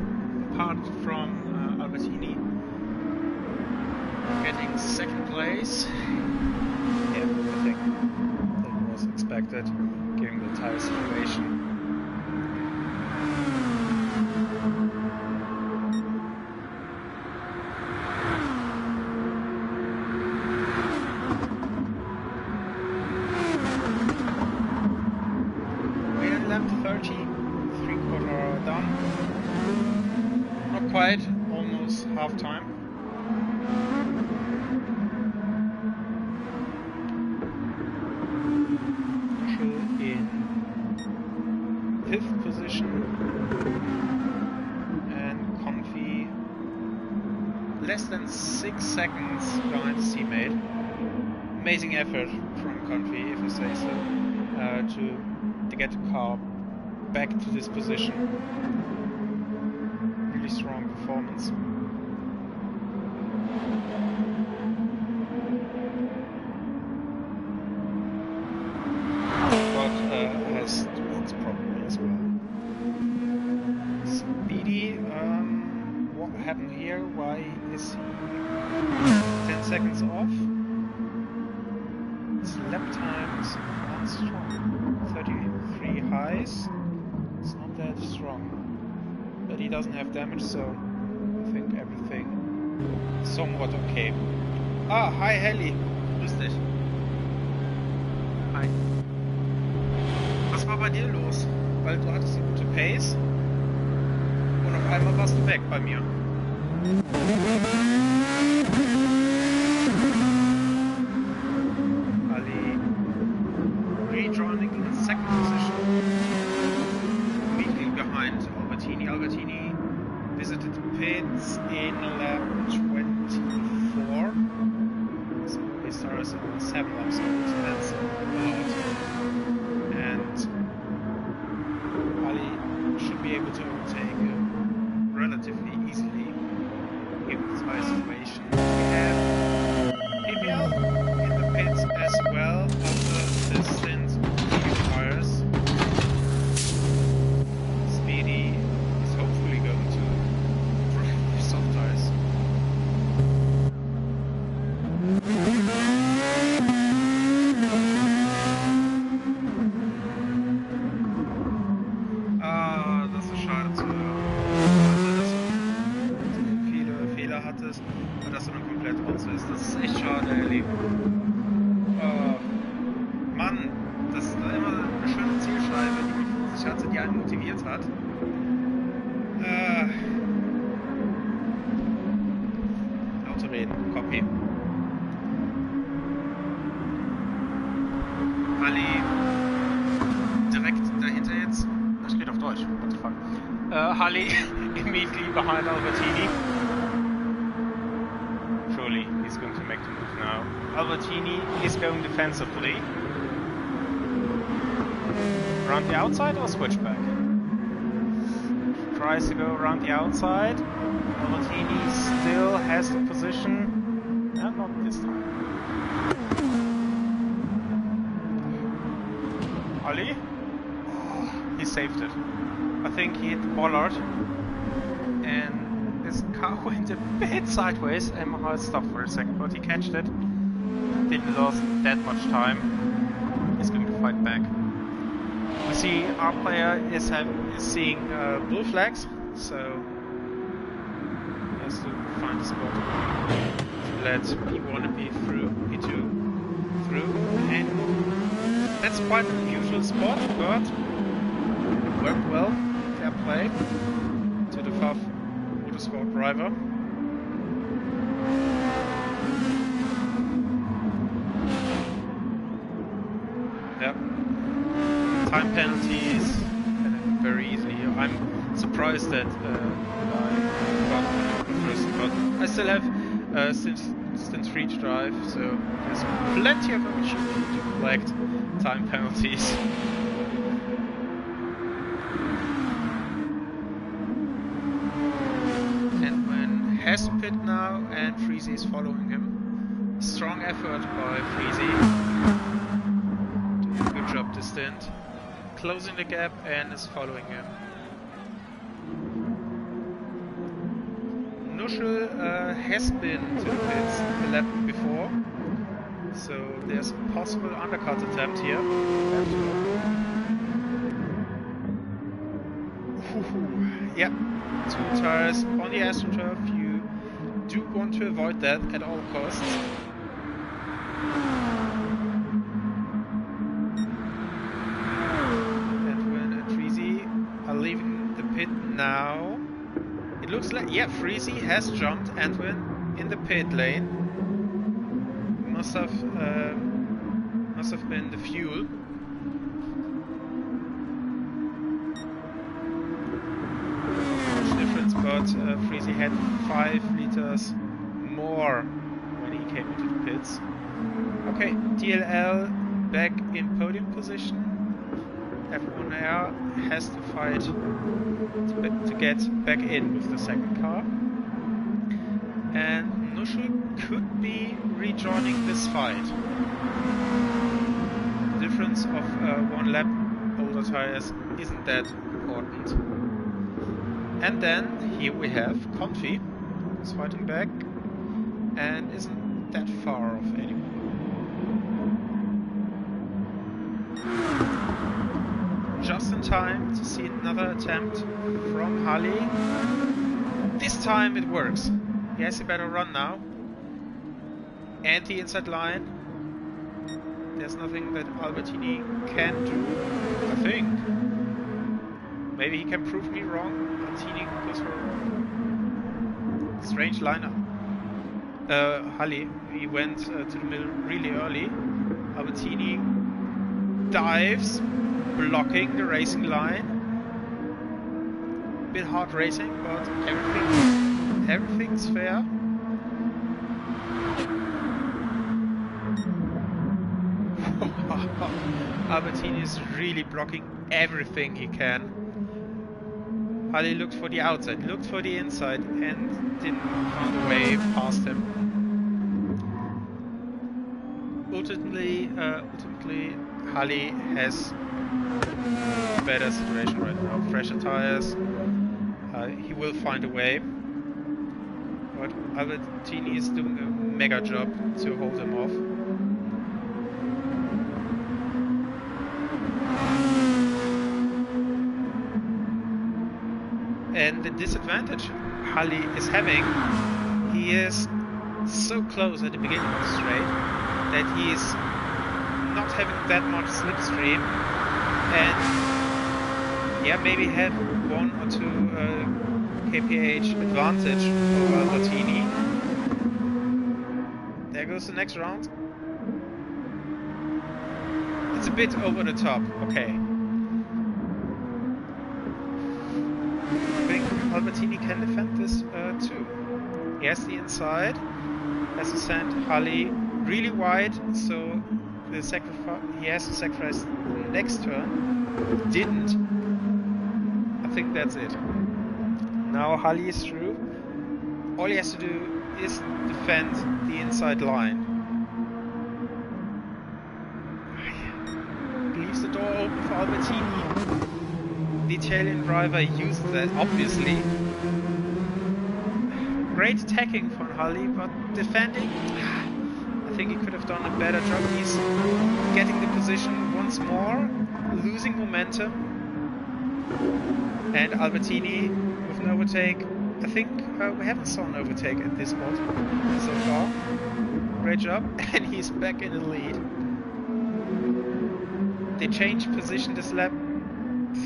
Apart from Albertini getting second place. Yeah, I think that was expected, given the tire situation. We're at lap 30, 3/4 hour done. Not quite, almost half time. In 5th position and Confi less than 6 seconds behind his teammate. Amazing effort from Confi, if I say so, to get the car back to this position. Really strong performance. Sports probably as well. Speedy, what happened here? Why is he 10 seconds off? His lap times not strong. 33 highs. It's not that strong. But he doesn't have damage, so I think everything is somewhat okay. Ah, hi Heli. Grüß dich. Hi. Was war bei dir los? Weil du hattest eine gute Pace und auf einmal warst du weg bei mir. Ali rejoining in second position, immediately behind Albertini. Albertini visited the pits in lap 24, so he started on 7 laps old, so that's a lot. And Ali should be able to overtake him relatively easily given the tire situation. We have PPL in the pits as well after the stint tires. Speedy is hopefully going to drive with soft tires. Das ist schade zu hören. Dass du viele Fehler hattest und dass du dann komplett raus bist. Das ist echt schade, Ellie. Mann, das ist immer eine schöne Zielscheibe, die man vor sich hatte, die einen motiviert hat. Auto reden, Copy. Ali direkt dahinter jetzt. Das geht auf Deutsch, what the fuck. Hali immediately behind Albertini. Surely he's going to make the move now. Albertini is going defensively. Around the outside or switch back? Tries to go around the outside. Albertini still has the position. Not this time. Ali? He saved it. I think he hit the bollard and his car went a bit sideways and my heart stopped for a second, but he catched it. Didn't lose that much time. He's going to fight back. We see our player is seeing blue flags, so he has to find a spot to let P1 and P2 through, and that's quite an unusual spot, but it worked well. Fair play to the FAF Motorsport driver. Yep. Time penalties very easily. I'm surprised that I got the first spot. I still have Stint 3 to drive, so there's plenty of opportunity to collect time penalties. And when has pit now and Freezy is following him. Strong effort by Freezy. Doing a good job to Stint. Closing the gap and is following him. Nuschel has been to the pits the lap before, so there's a possible undercut attempt here. Yeah, 2 tires on the AstroTurf. You do want to avoid that at all costs. Edwin and Freezy are leaving the pit now. It looks like, yeah, Freezy has jumped Edwin in the pit lane. Must have been the fuel. But Freezy had 5 liters more when he came into the pits. Okay, DLL back in podium position. Everyone there has to fight to get back in with the second car. And Nuschel could be rejoining this fight. The difference of 1 lap older tires isn't that important. And then here we have Confi, who's fighting back and isn't that far off anymore. Just in time to see another attempt from Hali. This time it works. He has a better run now. And the inside line. There's nothing that Albertini can do, I think. Maybe he can prove me wrong. Albertini goes for a strange lineup. Hali, he went to the middle really early. Albertini dives, blocking the racing line. Bit hard racing, but everything's fair. Albertini is really blocking everything he can. Hali looked for the outside, looked for the inside, and didn't find a way past him. Ultimately, Hali has a better situation right now. Fresher tires, he will find a way. But Albertini is doing a mega job to hold him off. And the disadvantage Hali is having, he is so close at the beginning of the straight that he is not having that much slipstream, and yeah, maybe have 1 or 2 kph advantage over Albertini. There goes the next round. It's a bit over the top, okay. Albertini can defend this too. He has the inside, has to send Hali really wide, so he has to sacrifice the next turn. Didn't. I think that's it. Now Hali is through. All he has to do is defend the inside line. Leaves the door open for Albertini. The Italian driver used that, obviously. Great attacking from Hali, but defending, I think he could have done a better job. He's getting the position once more, losing momentum. And Albertini with an overtake. I think we haven't saw an overtake at this spot so far. Great job, and he's back in the lead. They changed position this lap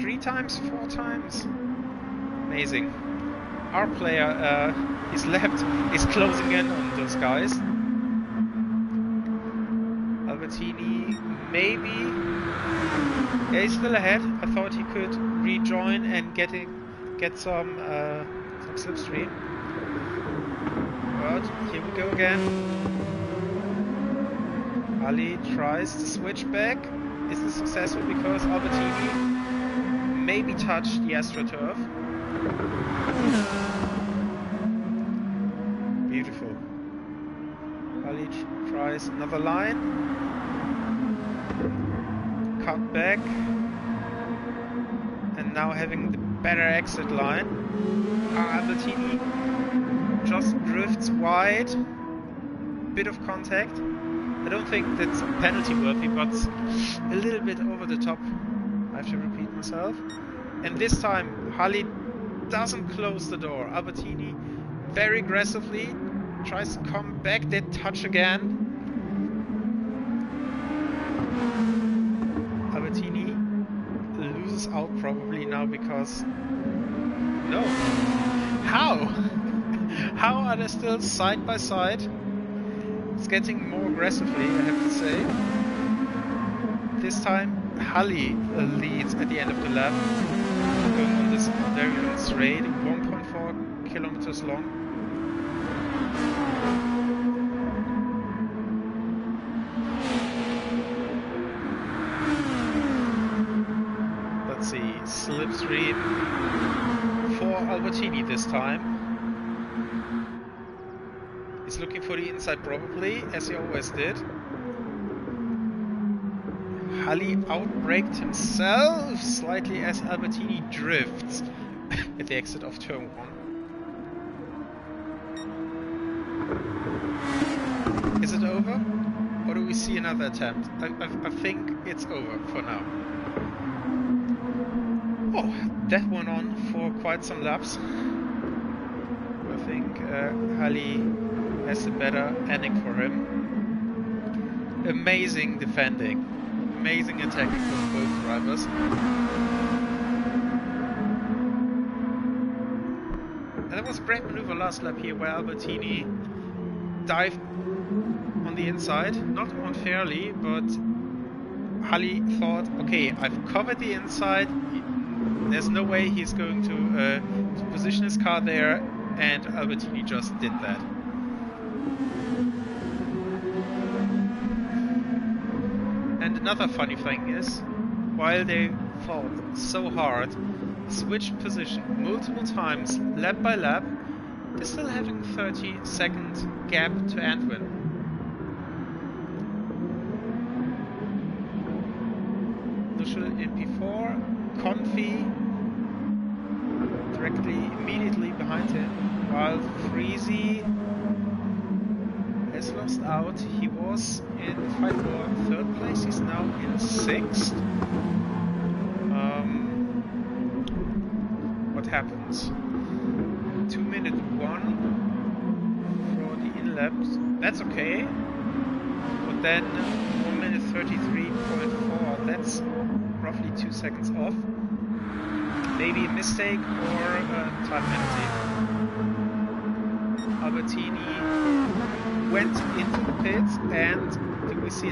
3 times, 4 times. Amazing. Our player, his left, is closing in on those guys. Albertini, maybe. Yeah, he's still ahead. I thought he could rejoin and get some slipstream. But here we go again. Ali tries to switch back. Is this successful because Albertini maybe touched the AstroTurf? Beautiful. Ali tries another line. Cut back. And now having the better exit line. Albertini just drifts wide. Bit of contact. I don't think that's penalty worthy, but a little bit over the top. I have to repeat myself. And this time, Hali doesn't close the door. Albertini very aggressively tries to come back. They touch again. Albertini loses out probably now because... No. How? How are they still side by side? It's getting more aggressively, I have to say. This time, Hali leads at the end of the lap. Going on this very long straight, 1.4 kilometers long. Let's see, slipstream for Albertini this time. He's looking for the inside probably, as he always did. Hali outbraked himself slightly as Albertini drifts at the exit of turn 1. Is it over? Or do we see another attempt? I think it's over for now. Oh, that went on for quite some laps. I think Hali has a better ending for him. Amazing defending. Amazing attacking from both drivers. And there was a great maneuver last lap here where Albertini dived on the inside, not unfairly, but Hali thought, okay, I've covered the inside, there's no way he's going to position his car there, and Albertini just did that. And another funny thing is, while they fought so hard, switched position multiple times, lap by lap, they're still having 30-second gap to Antwin. Nuschel in P4, Confi immediately behind him, while Freezy has lost out. He was in the fight for 3rd place, he's now in 6th. What happens? 2-minute 1 for the in-laps, that's okay. But then 1 minute 33.4, that's roughly 2 seconds off. Maybe a mistake or a time penalty. Albertini went into the pits, and we see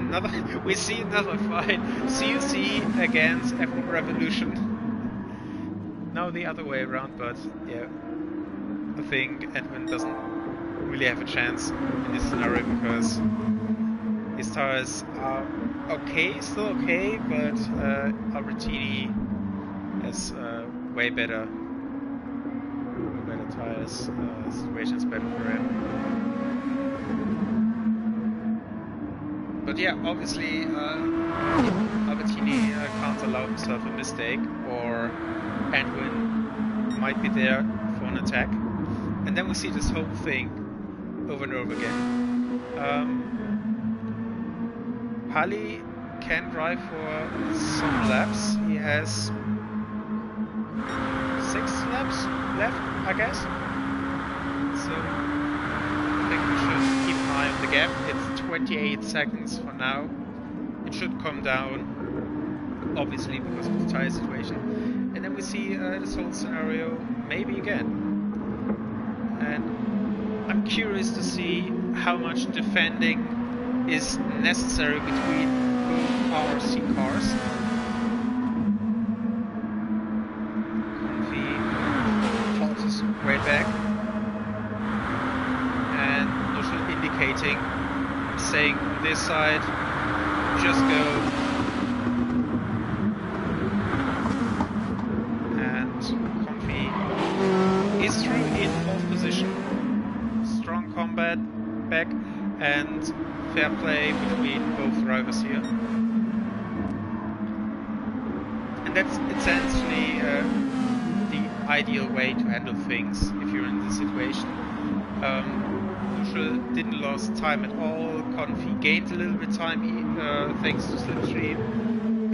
another fight. CUC against F1 Revolution. Now the other way around, but yeah, I think Edwin doesn't really have a chance in this scenario because his tires are okay, still okay, but Albertini has way better tires. Situation's better for him. But yeah, obviously Albertini can't allow himself a mistake, or Edwin might be there for an attack. And then we see this whole thing over and over again. Hali can drive for some laps. He has 6 laps left, I guess. So I think we should keep an eye on the gap. It's 28 seconds for now. It should come down, obviously because of the tire situation. And then we see this whole scenario maybe again. And I'm curious to see how much defending is necessary between both RC cars. Confi fought his way back, and Nuschel indicating, saying on this side, just go. And Confi is through in fourth position. Strong combat back and fair play between both drivers here. And that's essentially the ideal way to handle things if you're in this situation. Neutral didn't lose time at all. Confi gained a little bit time thanks to slipstream,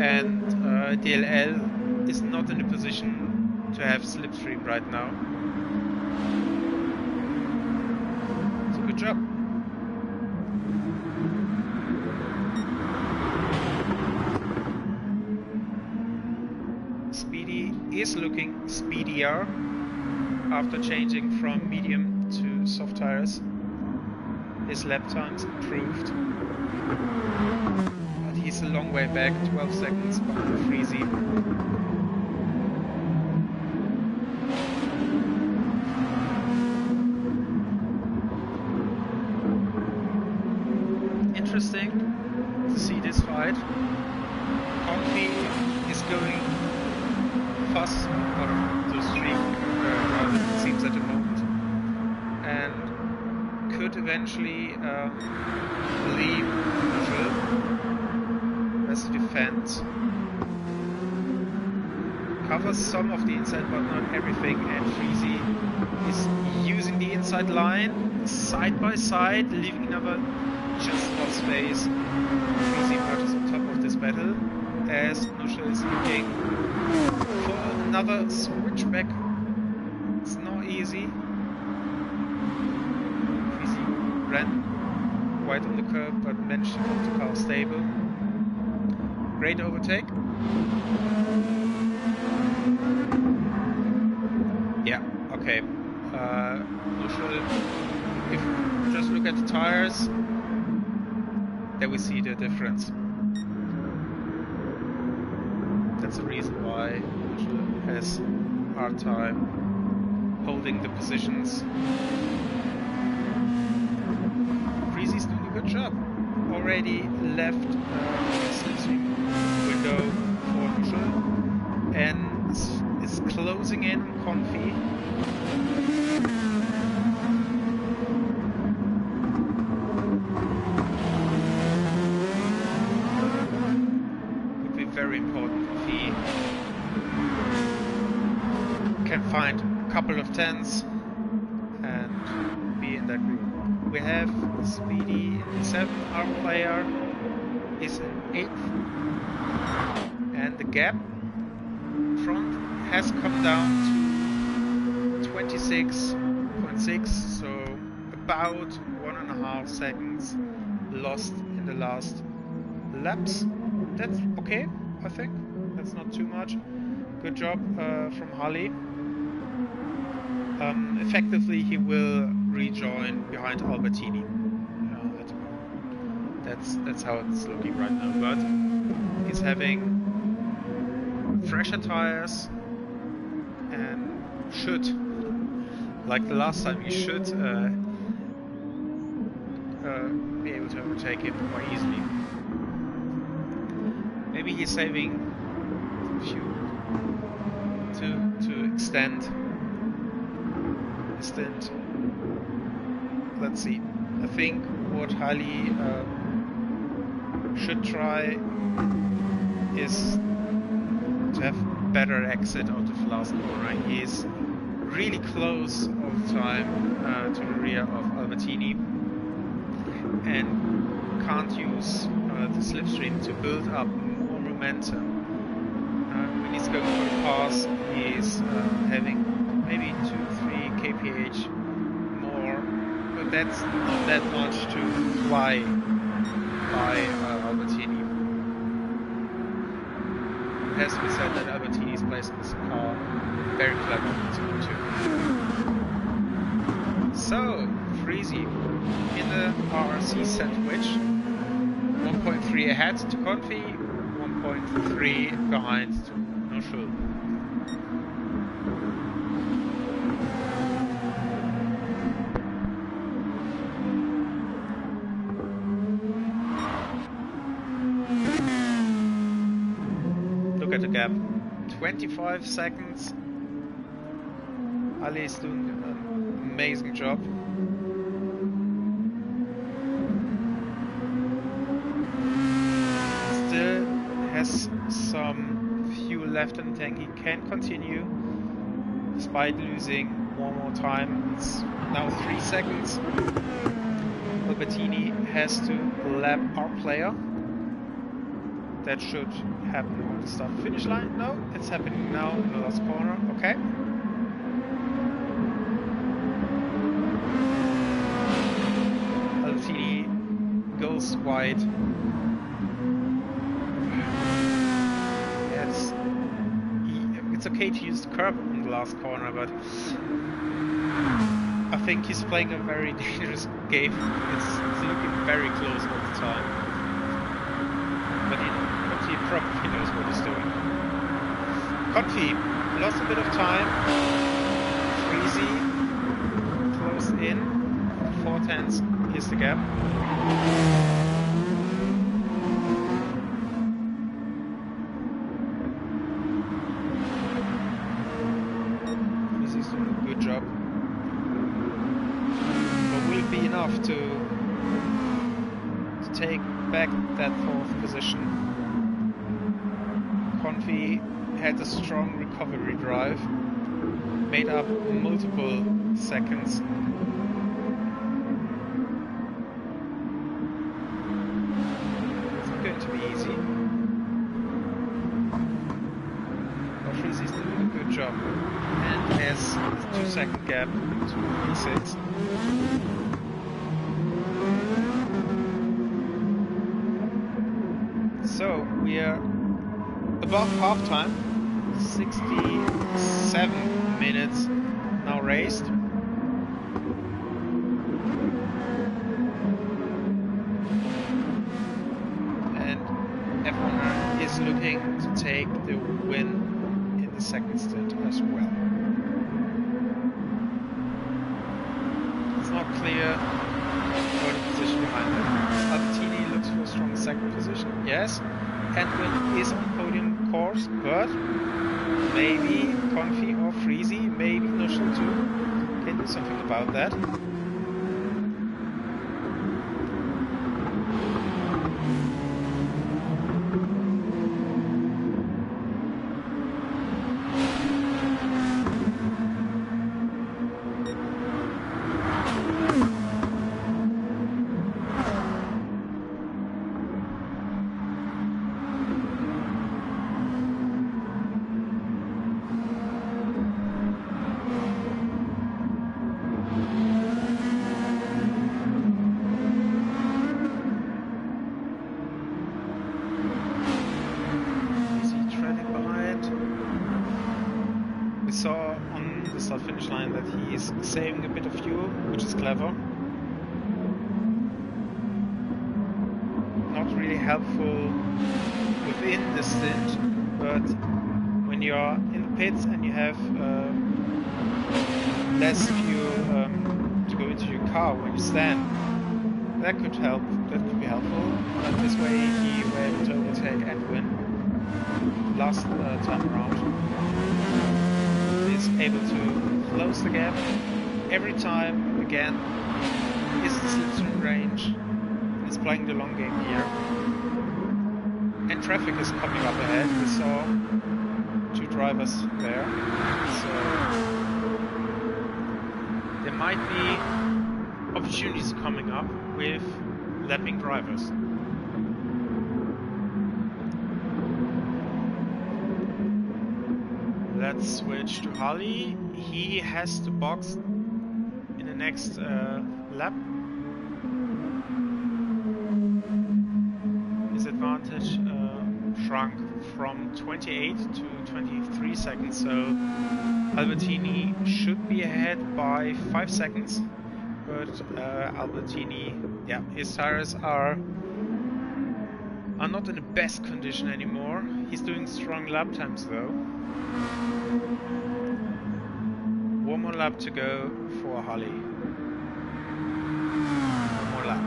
and DLL is not in a position to have slipstream right now. So good job. Speedy is looking speedier after changing from medium to soft tires. His lap times improved, but he's a long way back, 12 seconds behind Freezy. Interesting to see this fight. Confi is going fast out of the streak, rather it seems at the moment, and could eventually leave neutral as a defense. Covers some of the inside but not everything, and Freezy is using the inside line side by side, leaving another just enough space. Freezy emerges on top of this battle as Nusha is looking for another switchback. It's not easy. Freezy ran quite on the curb but managed to keep the car stable. Great overtake. Yeah, okay. Neutral, if you just look at the tires, there we see the difference. That's the reason why Neutral has a hard time holding the positions. Freezy's doing a good job. Already left slipstream window for Neutral and is closing in on Confi. Would be very important if he can find a couple of tens and be in that group. We have Speedy in 7th, our player is in 8th, and the gap front has come down to 26.6, so about 1.5 seconds lost in the last laps. That's okay, I think. That's not too much. Good job from Harley. Effectively, he will rejoin behind Albertini at the moment. That's how it's looking right now. But he's having fresher tires and should, like the last time, he should be able to overtake him more easily. Maybe he's saving fuel to extend the stint. Let's see. I think what Harley should try is to have better exit out of last corner. He is really close all the time to the rear of Albertini and can't use the slipstream to build up more momentum. When he's going for the pass, he's having maybe 2-3 kph more, but that's not that much to fly by Albertini. It has to be said that Albertini is placing this car very clever too. So, Freezy in the RRC sandwich, 1.3 ahead to Confi, 1.3 behind to Neutral. Look at the gap, 25 seconds. Ali is doing an amazing job. Still has some fuel left in the tank. He can continue despite losing one more time. It's now 3 seconds. Albertini has to lap our player. That should happen on the start finish line. No, it's happening now in the last corner. Okay. Albertini goes wide. Yeah, it's okay to use the curb on the last corner, but I think he's playing a very dangerous game. It's looking very close all the time. But he probably knows what he's doing. Confi lost a bit of time. Freezy close in. 4/10 is the gap. Freezy's doing a good job. But will it be enough to take back that 4th position? Confi had a strong recovery drive, made up multiple seconds. It's not going to be easy. But Freezy's doing a good job and has a 2-second gap to P6. So we are above halftime, 67 minutes now raced. And F1 is looking to take the win in the second stint as well. It's not clear for the position behind them. Albertini looks for a strong second position, yes. Edwin is on podium course, but maybe Confi or Freezy, maybe Nushel too, can do something about that. Finish line that he is saving a bit of fuel, which is clever. Not really helpful within the stint, but when you are in the pits and you have less fuel to go into your car when you stand, that could help. That could be helpful. But this way he were able to overtake Edwin last time around. Is able to close the gap every time. Again, is the slipstream range, is playing the long game here, and traffic is coming up ahead. We saw 2 drivers there, so there might be opportunities coming up with lapping drivers. Let's switch to Holly. He has to box in the next lap. His advantage shrunk from 28 to 23 seconds, so Albertini should be ahead by 5 seconds. But Albertini, yeah, his tires are not in the best condition anymore. He's doing strong lap times though. One more lap to go for Holly. One more lap.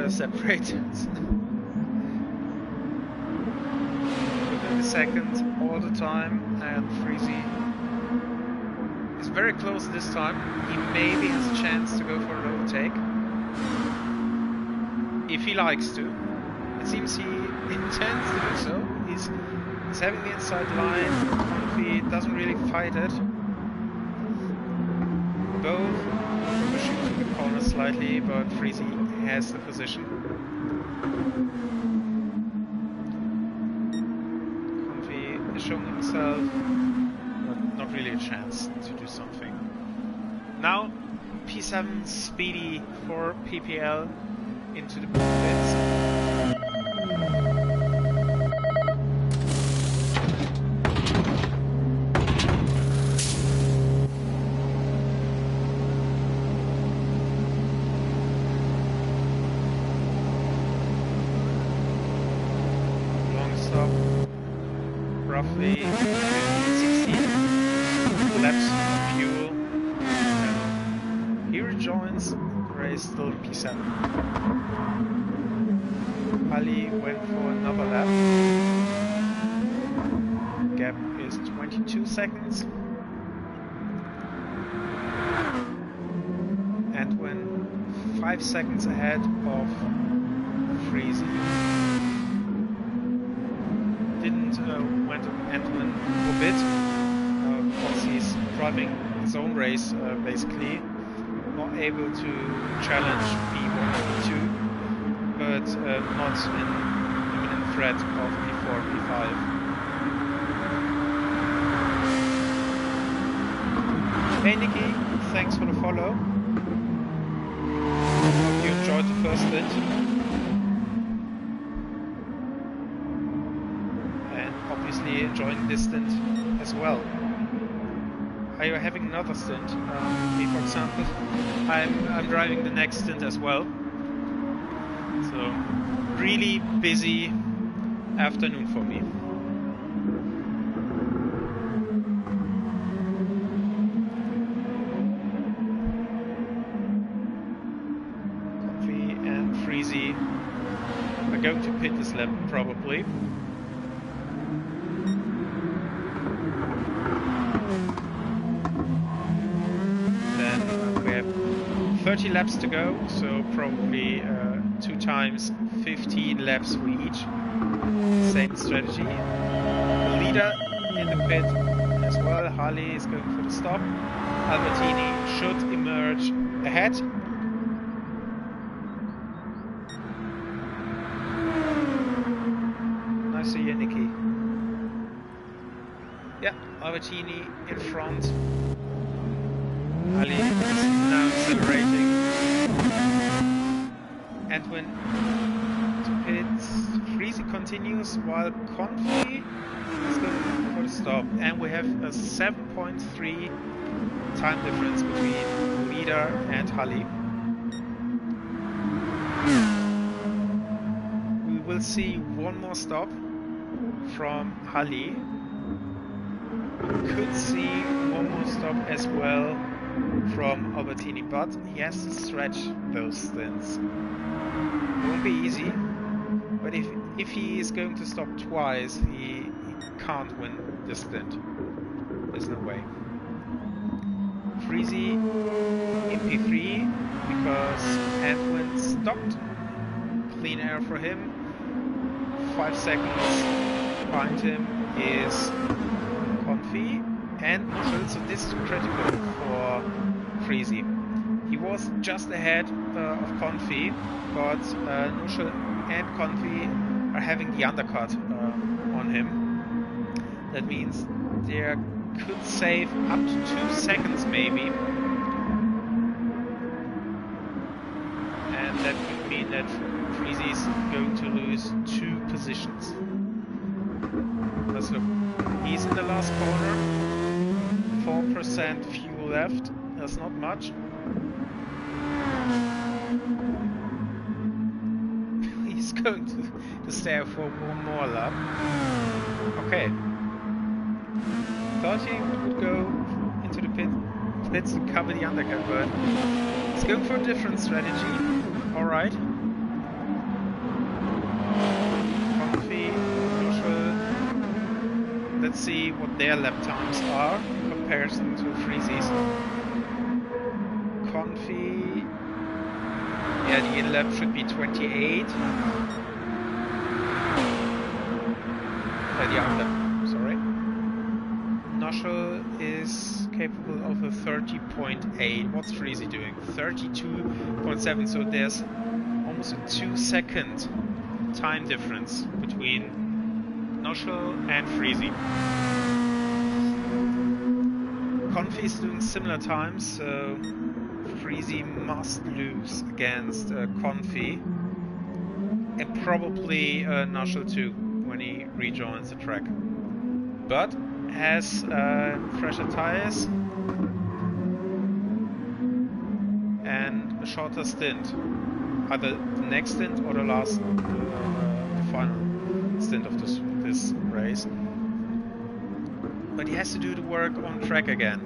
separated. Within a second all the time, and Freezy is very close this time. He maybe has a chance to go for an overtake. If he likes to. It seems he intends to do so. He's having the inside line. Comfy doesn't really fight it. Both pushing to the corner slightly, but Freezy has the position. Comfy is showing himself, but not really a chance to do something. Now P7 Speedy for PPL into the pits. Long stop, roughly 15-16 laps of fuel. He rejoins the race, still P7. Ali went for another lap. Gap is 22 seconds. And when 5 seconds ahead of Freezy. Didn't went to Antwin for a bit. Because he's driving his own race basically. Not able to challenge P1 or P2. But not in imminent threat of P4, P5. Hey Nikki, thanks for the follow. Hope you enjoyed the first stint. And obviously enjoying this stint as well. Are you having another stint? Me for example, I'm driving the next stint as well. So, really busy afternoon for me. Comfy and Freezy are going to pit this lap probably. Then we have 30 laps to go, so probably 2 times 15 laps for each. Same strategy. The leader in the pit as well. Harley is going for the stop. Albertini should emerge ahead. Nice to see you, Nikki. Yeah, Albertini in front. Ali is now accelerating. And when to pits, Freezy continues while Comfy is going for the stop. And we have a 7.3 time difference between leader and Hali. We will see one more stop from Hali. We could see one more stop as well from Albertini, but he has to stretch those stints. It won't be easy, but if he is going to stop twice, he can't win this stint. There's no way. Freezy in P3 because Antwin stopped. Clean air for him. 5 seconds behind him is Comfy and Nuschel, so this is critical for Freezy. He was just ahead of Comfy, but Nuschel and Comfy are having the undercut on him. That means they could save up to 2 seconds maybe. And that could mean that Freezy is going to lose 2 positions. Let's look. He's in the last corner. 4% fuel left. That's not much. He's going to stay for one more lap. Okay. Thought he would go into the pits to cover the undercut, but he's going for a different strategy. Alright. let's see what their lap times are in comparison to Freezy's. Confi, yeah, the in-lap should be 28. The out-lap, sorry. Noshel is capable of a 30.8. What's Freezy doing? 32.7, so there's almost a 2-second time difference between Noshel and Freezy. Confi is doing similar times, so Freezy must lose against Confi and probably Noshel too when he rejoins the track. But has fresher tires and a shorter stint. Either the next stint or the last, the final stint of this race. But he has to do the work on track again.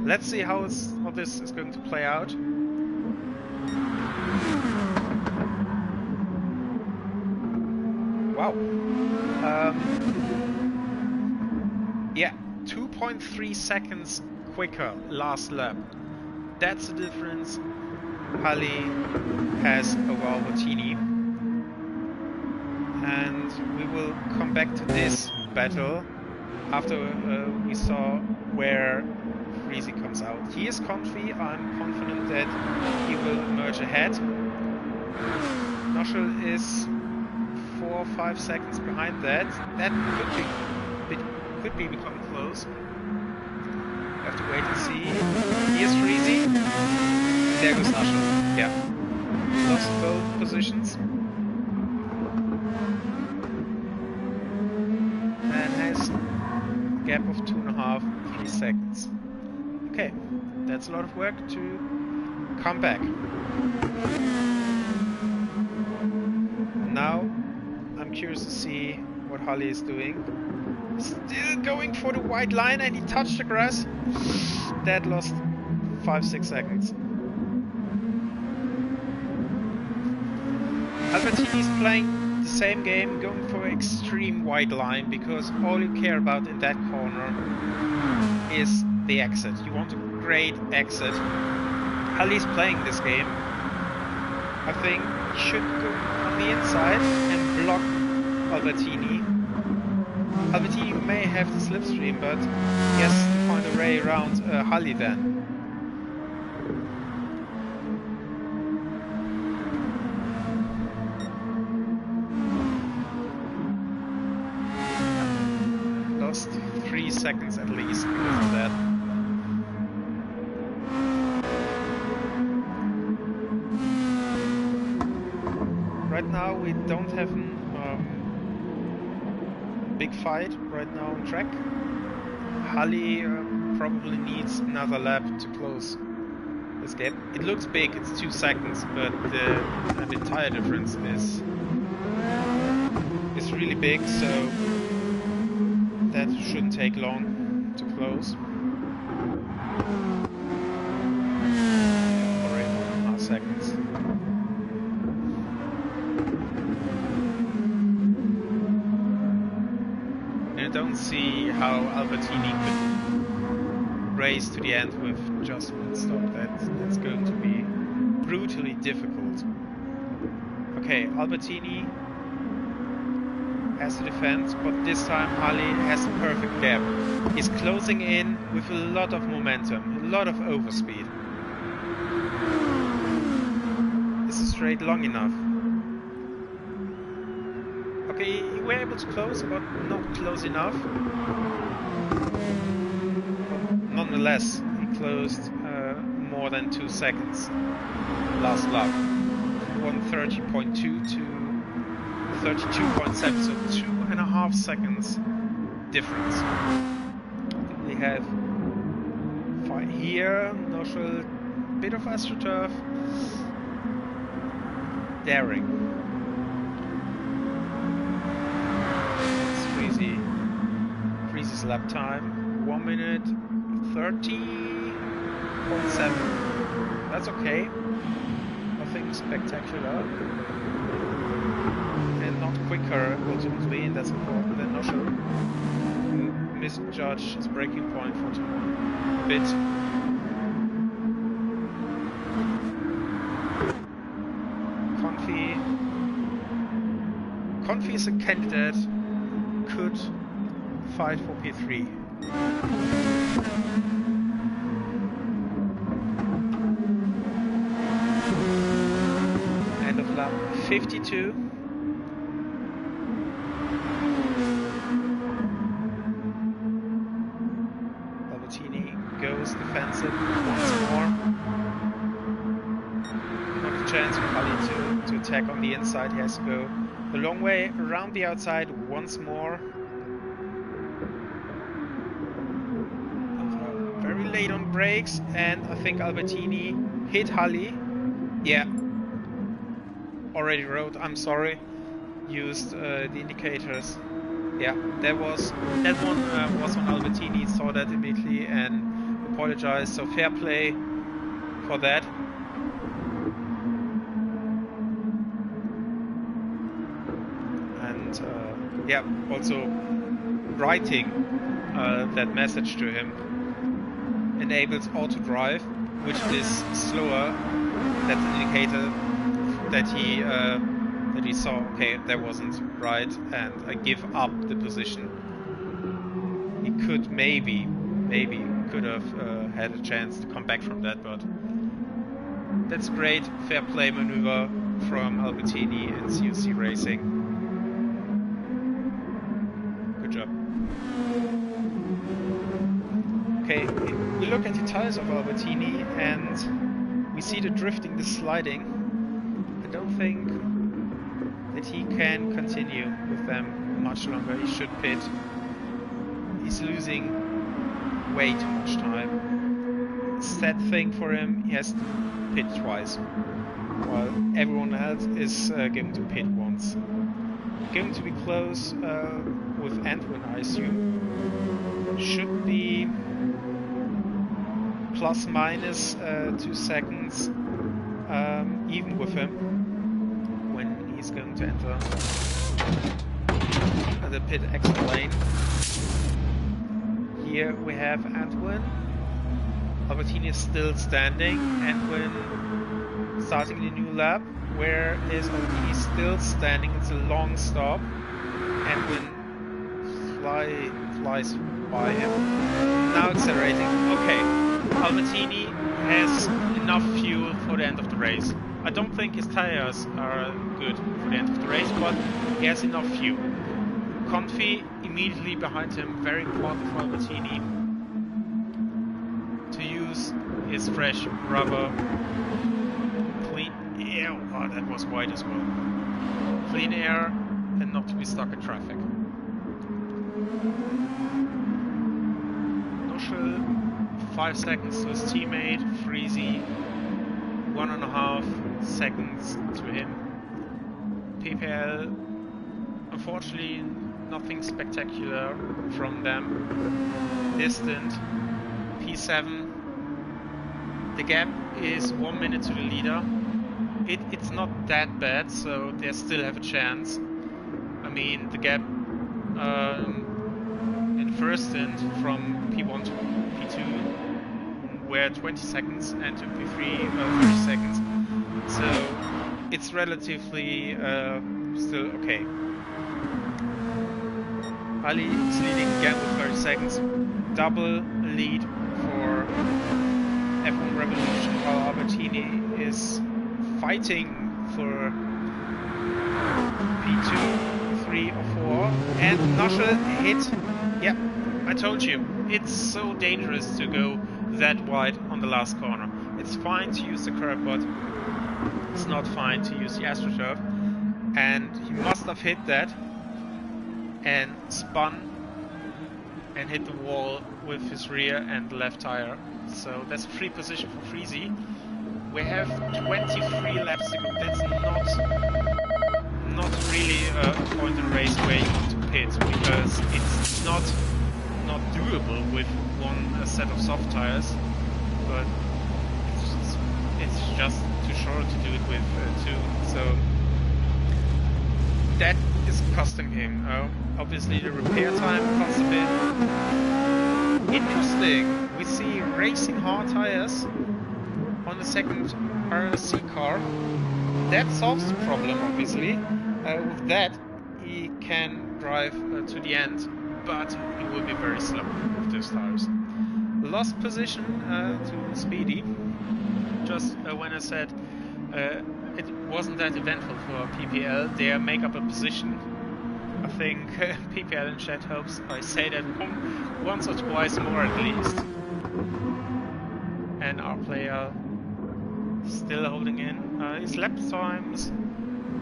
Let's see how this is going to play out. Wow. Yeah, 2.3 seconds quicker last lap. That's the difference Hali has over Albertini. And we will come back to this battle after we saw where Freezy comes out. He is Confi. I'm confident that he will emerge ahead. Noshel is 4 or 5 seconds behind that. That could be becoming close. We have to wait and see. Here's Freezy. There goes Noshel. Yeah. Lost both positions. And has a gap of 2.5-3 seconds. Okay, that's a lot of work to come back. Now, I'm curious to see what Hali is doing. Still going for the white line and he touched the grass. That lost 5-6 seconds. Albertini is playing the same game, going for extreme white line, because all you care about in that corner is the exit. You want a great exit. Hali's playing this game. I think he should go on the inside and block Albertini. Albertini may have the slipstream, but he has to find a way around Hali then. Lost 3 seconds at least because of that. Right now we don't have a big fight right now on track. Hali probably needs another lap to close this gap. It looks big, it's 2 seconds, but the tire difference is really big, so that shouldn't take long to close. Already 1.5 seconds. I don't see how Albertini could race to the end with just one stop. That's going to be brutally difficult. Okay, Albertini has to defend, but this time Hali has a perfect gap. He's closing in with a lot of momentum, a lot of overspeed. Is the straight long enough? Okay, you were able to close, but not close enough. Nonetheless, he closed more than 2 seconds last lap. 130.2 to 32.7, so 2.5 seconds difference. We have fight here, Noshel, bit of AstroTurf, daring. It's Freezy's lap time, 1 minute 30.7. That's okay. Nothing spectacular. and not quicker ultimately, and that's important. Then Noshel misjudged his braking point for turn 1 a bit. Confi is a candidate, could fight for P3. End of lap 52. Albertini goes defensive once more. Not a chance for Ali to attack on the inside. He has to go the long way around the outside once more. Very late on brakes, and I think Albertini hit Halli. Yeah, already rode. I'm sorry, used the indicators. Yeah, that one was on Albertini. Saw that immediately and apologized. So fair play for that. Yeah, also writing that message to him enables auto drive, which is slower. That's an indicator that he saw, okay, that wasn't right, and I give up the position. He could maybe could have had a chance to come back from that, but that's great, fair play maneuver from Albertini and COC Racing. Okay, we look at the tires of Albertini and we see the drifting, the sliding. I don't think that he can continue with them much longer. He should pit. He's losing way too much time. Sad thing for him, he has to pit twice, while everyone else is going to pit once. Going to be close with Antwin, I assume. Should be plus minus 2 seconds even with him when he's going to enter the pit exit lane. Here we have Antwin. Albertini is still standing. Antwin starting the new lap. Where is Albertini? Still standing. It's a long stop. Antwin flies by him. Now accelerating. Okay. Albertini has enough fuel for the end of the race. I don't think his tires are good for the end of the race, but he has enough fuel. Confi immediately behind him, very important for Albertini to use his fresh rubber. Clean air, oh, that was wide as well. Clean air and not to be stuck in traffic. Noshel 5 seconds to his teammate, Freezy 1.5 seconds to him. PPL, unfortunately nothing spectacular from them. Distant, P7. The gap is 1 minute to the leader. It's not that bad, so they still have a chance. I mean, the gap in the first stint from P1 to P2 were 20 seconds and to P3 30 seconds. So it's relatively still okay. Ali is leading again with 30 seconds. Double lead for F1 Revolution, while Albertini is fighting for P2, 3 or 4. And Noshel hit. Yep, I told you. It's so dangerous to go that wide on the last corner. It's fine to use the curb, but it's not fine to use the AstroTurf. And he must have hit that and spun and hit the wall with his rear and left tire. So that's a free position for Freezy. We have 23 laps to go. That's not really a point in the race where you want to pit, because it's not doable with one set of soft tires, but it's just too short to do it with two. So that is costing him. Obviously the repair time costs a bit. Interesting. We see racing hard tires on the second RC car. That solves the problem, obviously. With that, he can drive to the end, but he will be very slow with those tires. Lost position to Speedy. Just when I said it wasn't that eventful for PPL, they make up a position. I think PPL in chat hopes I say that once or twice more at least. And our player still holding in. His lap times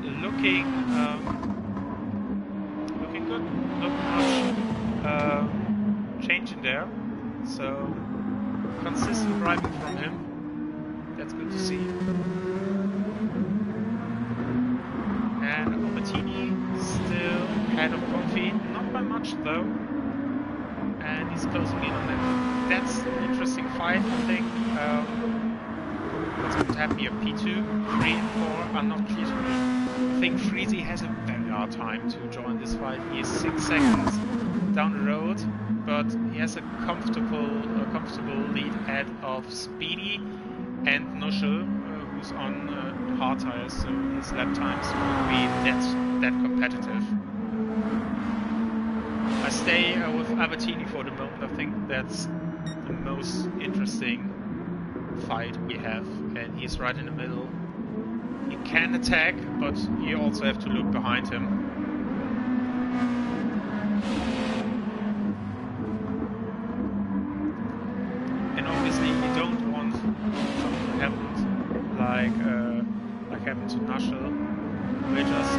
looking good. Not much changing there. So consistent driving from him. That's good to see. And Albertini still ahead of Confi, not by much though. And he's closing in on them. That's an interesting fight, I think. What's going to happen here? P2, 3 and 4 are not clear to me. I think Freezy has a very hard time to join this fight. He is 6 seconds down the road, but he has a comfortable lead ahead of Speedy and Nuschel, who's on hard tires, so his lap times won't be that competitive. I stay with Albertini for the moment. I think that's the most interesting fight we have, and he's right in the middle. He can attack, but you also have to look behind him. And obviously you don't want something to happen like happened to Nuschel. We just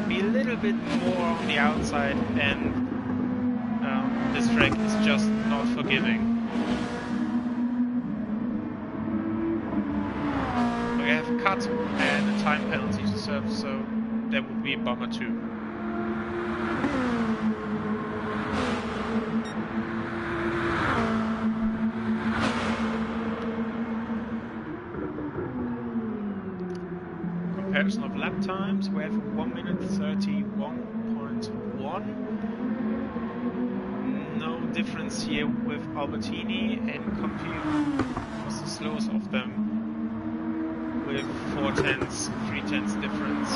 be a little bit more on the outside, and this track is just not forgiving. We have a cut and a time penalty to serve, so that would be a bummer too. Comparison of lap times, we have 1 minute 31.1. No difference here with Albertini, and Confi was the slowest of them with 4/10, 3/10 difference.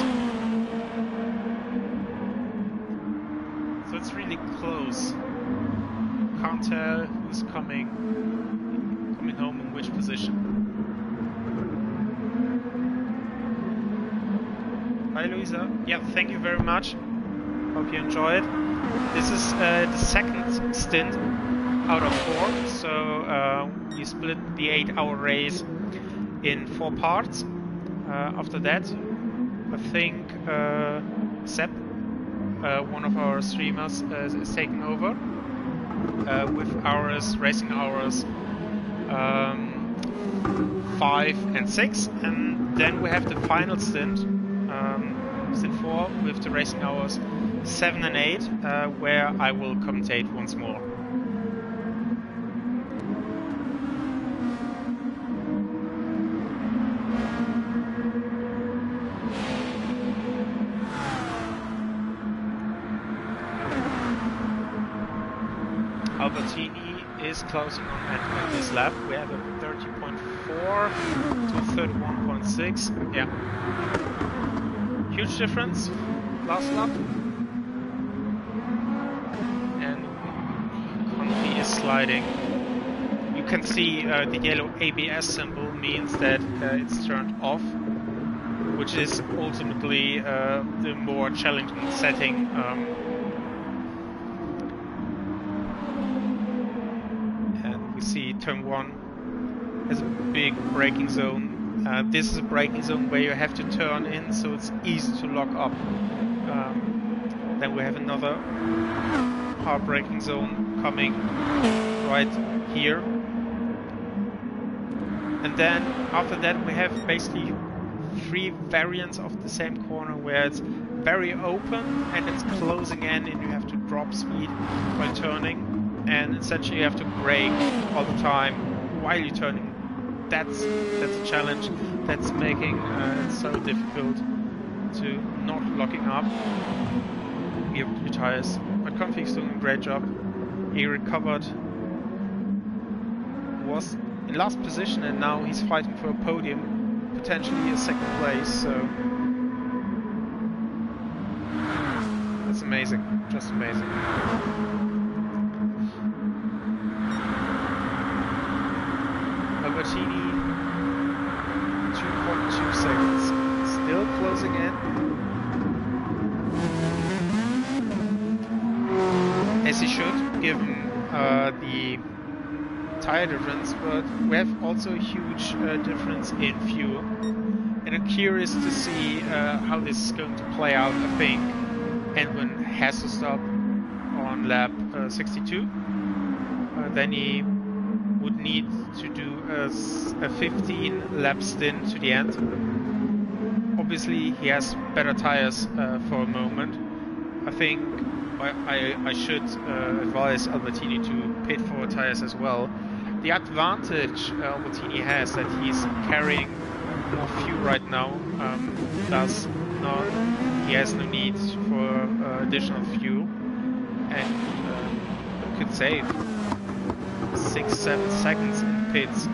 So it's really close. Can't tell who's coming home in which position. Hi Luisa. Yeah, thank you very much. Hope you enjoyed. This is the second stint out of 4, so we split the 8-hour race in 4 parts. After that, I think Sepp, one of our streamers, is taking over with hours, racing hours 5 and 6, and then we have the final stint, stint 4, with the racing hours 7 and 8, where I will commentate once more. Albertini is closing on at this lap. We have a 30.4 to 31.6. Yeah. Huge difference last lap. And Confi is sliding. You can see the yellow ABS symbol means that it's turned off, which is ultimately the more challenging setting. See turn 1 has a big braking zone. This is a braking zone where you have to turn in, so it's easy to lock up. Then we have another hard braking zone coming right here. And then after that we have basically 3 variants of the same corner where it's very open and it's closing in and you have to drop speed while turning. And essentially you have to brake all the time while you're turning. That's a challenge that's making it so difficult to not locking up. We have 2 tires, but Config's doing a great job. He recovered, was in last position, and now he's fighting for a podium, potentially a 2nd place, so that's amazing, just amazing. Albertini, 2.2 seconds, still closing in. As he should, given the tire difference, but we have also a huge difference in fuel. And I'm curious to see how this is going to play out. I think Edwin has to stop on lap 62. Then he would need to do a 15 lap stint to the end. Obviously he has better tires for a moment. I think I should advise Albertini to pit for tires as well. The advantage Albertini has that he's carrying more fuel right now, he has no need for additional fuel, and could save 6-7 seconds in pits.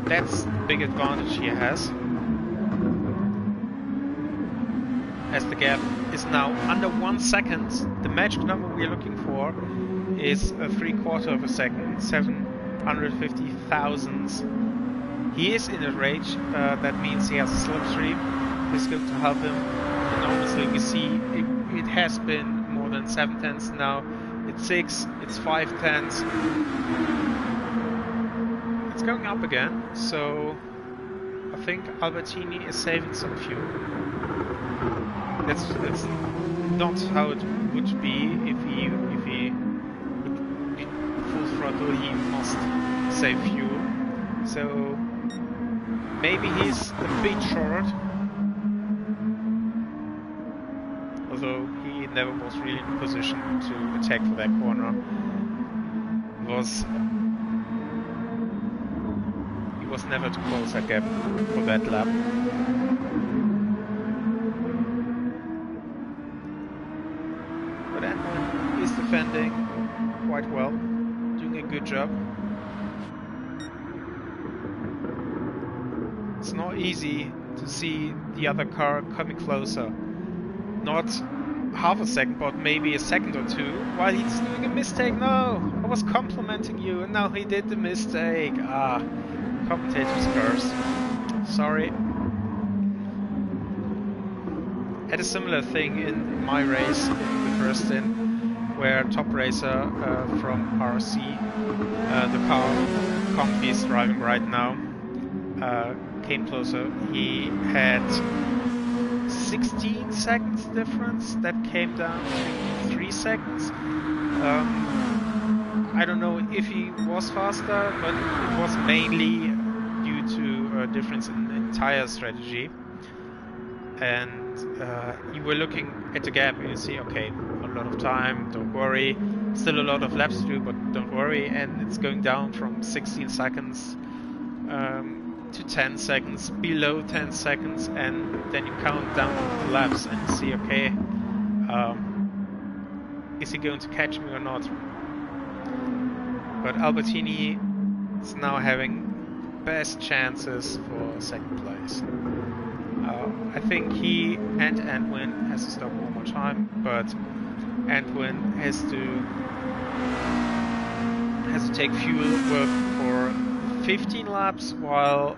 That's the big advantage he has. As the gap is now under 1 second, the magic number we're looking for is a 3/4 of a second, 750 thousandths. He is in a rage, that means he has a slipstream. It's going to help him. And obviously we see it has been more than 7 tenths now. It's 6, it's 5 tenths. It's going up again, so I think Albertini is saving some fuel. That's not how it would be if he would be full throttle. He must save fuel. So maybe he's a bit short, although he never was really in position to attack for that corner. He was never to close that gap for that lap. But Edmund is defending quite well, doing a good job. It's not easy to see the other car coming closer. Not half a second, but maybe a second or two, while he's doing a mistake. No, I was complimenting you, and now he did the mistake. Commentator's curse. Sorry. Had a similar thing in my race, in the first stint, where top racer from RC, the car Comfy is driving right now, came closer. He had 16 seconds difference. That came down to 3 seconds. I don't know if he was faster, but it was mainly due to a difference in tire strategy. And you were looking at the gap and you see, okay, a lot of time, don't worry. Still a lot of laps to do, but don't worry. And it's going down from 16 seconds to 10 seconds, below 10 seconds, and then you count down the laps and see, okay, is he going to catch me or not? But Albertini is now having best chances for second place. I think he and Edwin has to stop one more time, but Edwin has to take fuel for 15 laps, while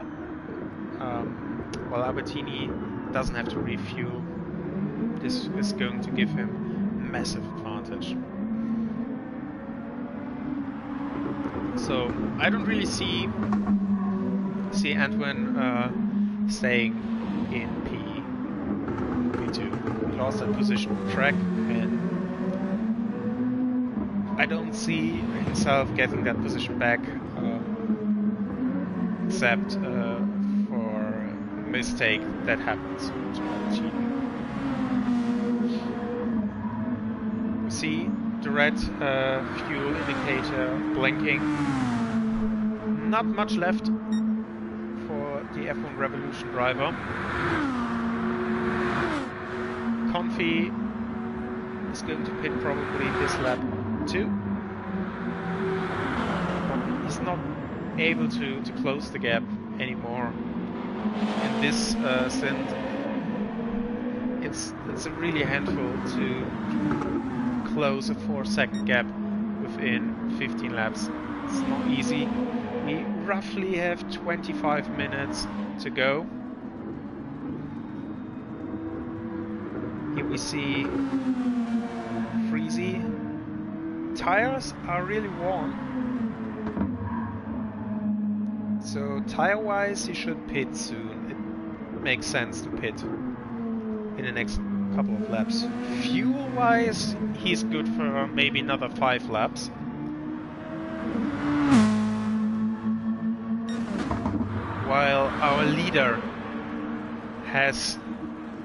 Albertini doesn't have to refuel. This is going to give him a massive advantage. So I don't really see Edwin staying in P2. He lost that position on track, and I don't see himself getting that position back, except for a mistake that happens to Albertini. We see the red fuel indicator blinking. Not much left for the F1 Revolution driver. Confi is going to pit probably this lap too. But he's not able to close the gap anymore. In this stint, it's a really handful to close a 4-second gap within 15 laps. It's not easy. We roughly have 25 minutes to go. Here we see Freezy. Tires are really warm. So tire-wise, he should pit soon. It makes sense to pit in the next couple of laps. Fuel-wise, he's good for maybe another 5 laps. While our leader has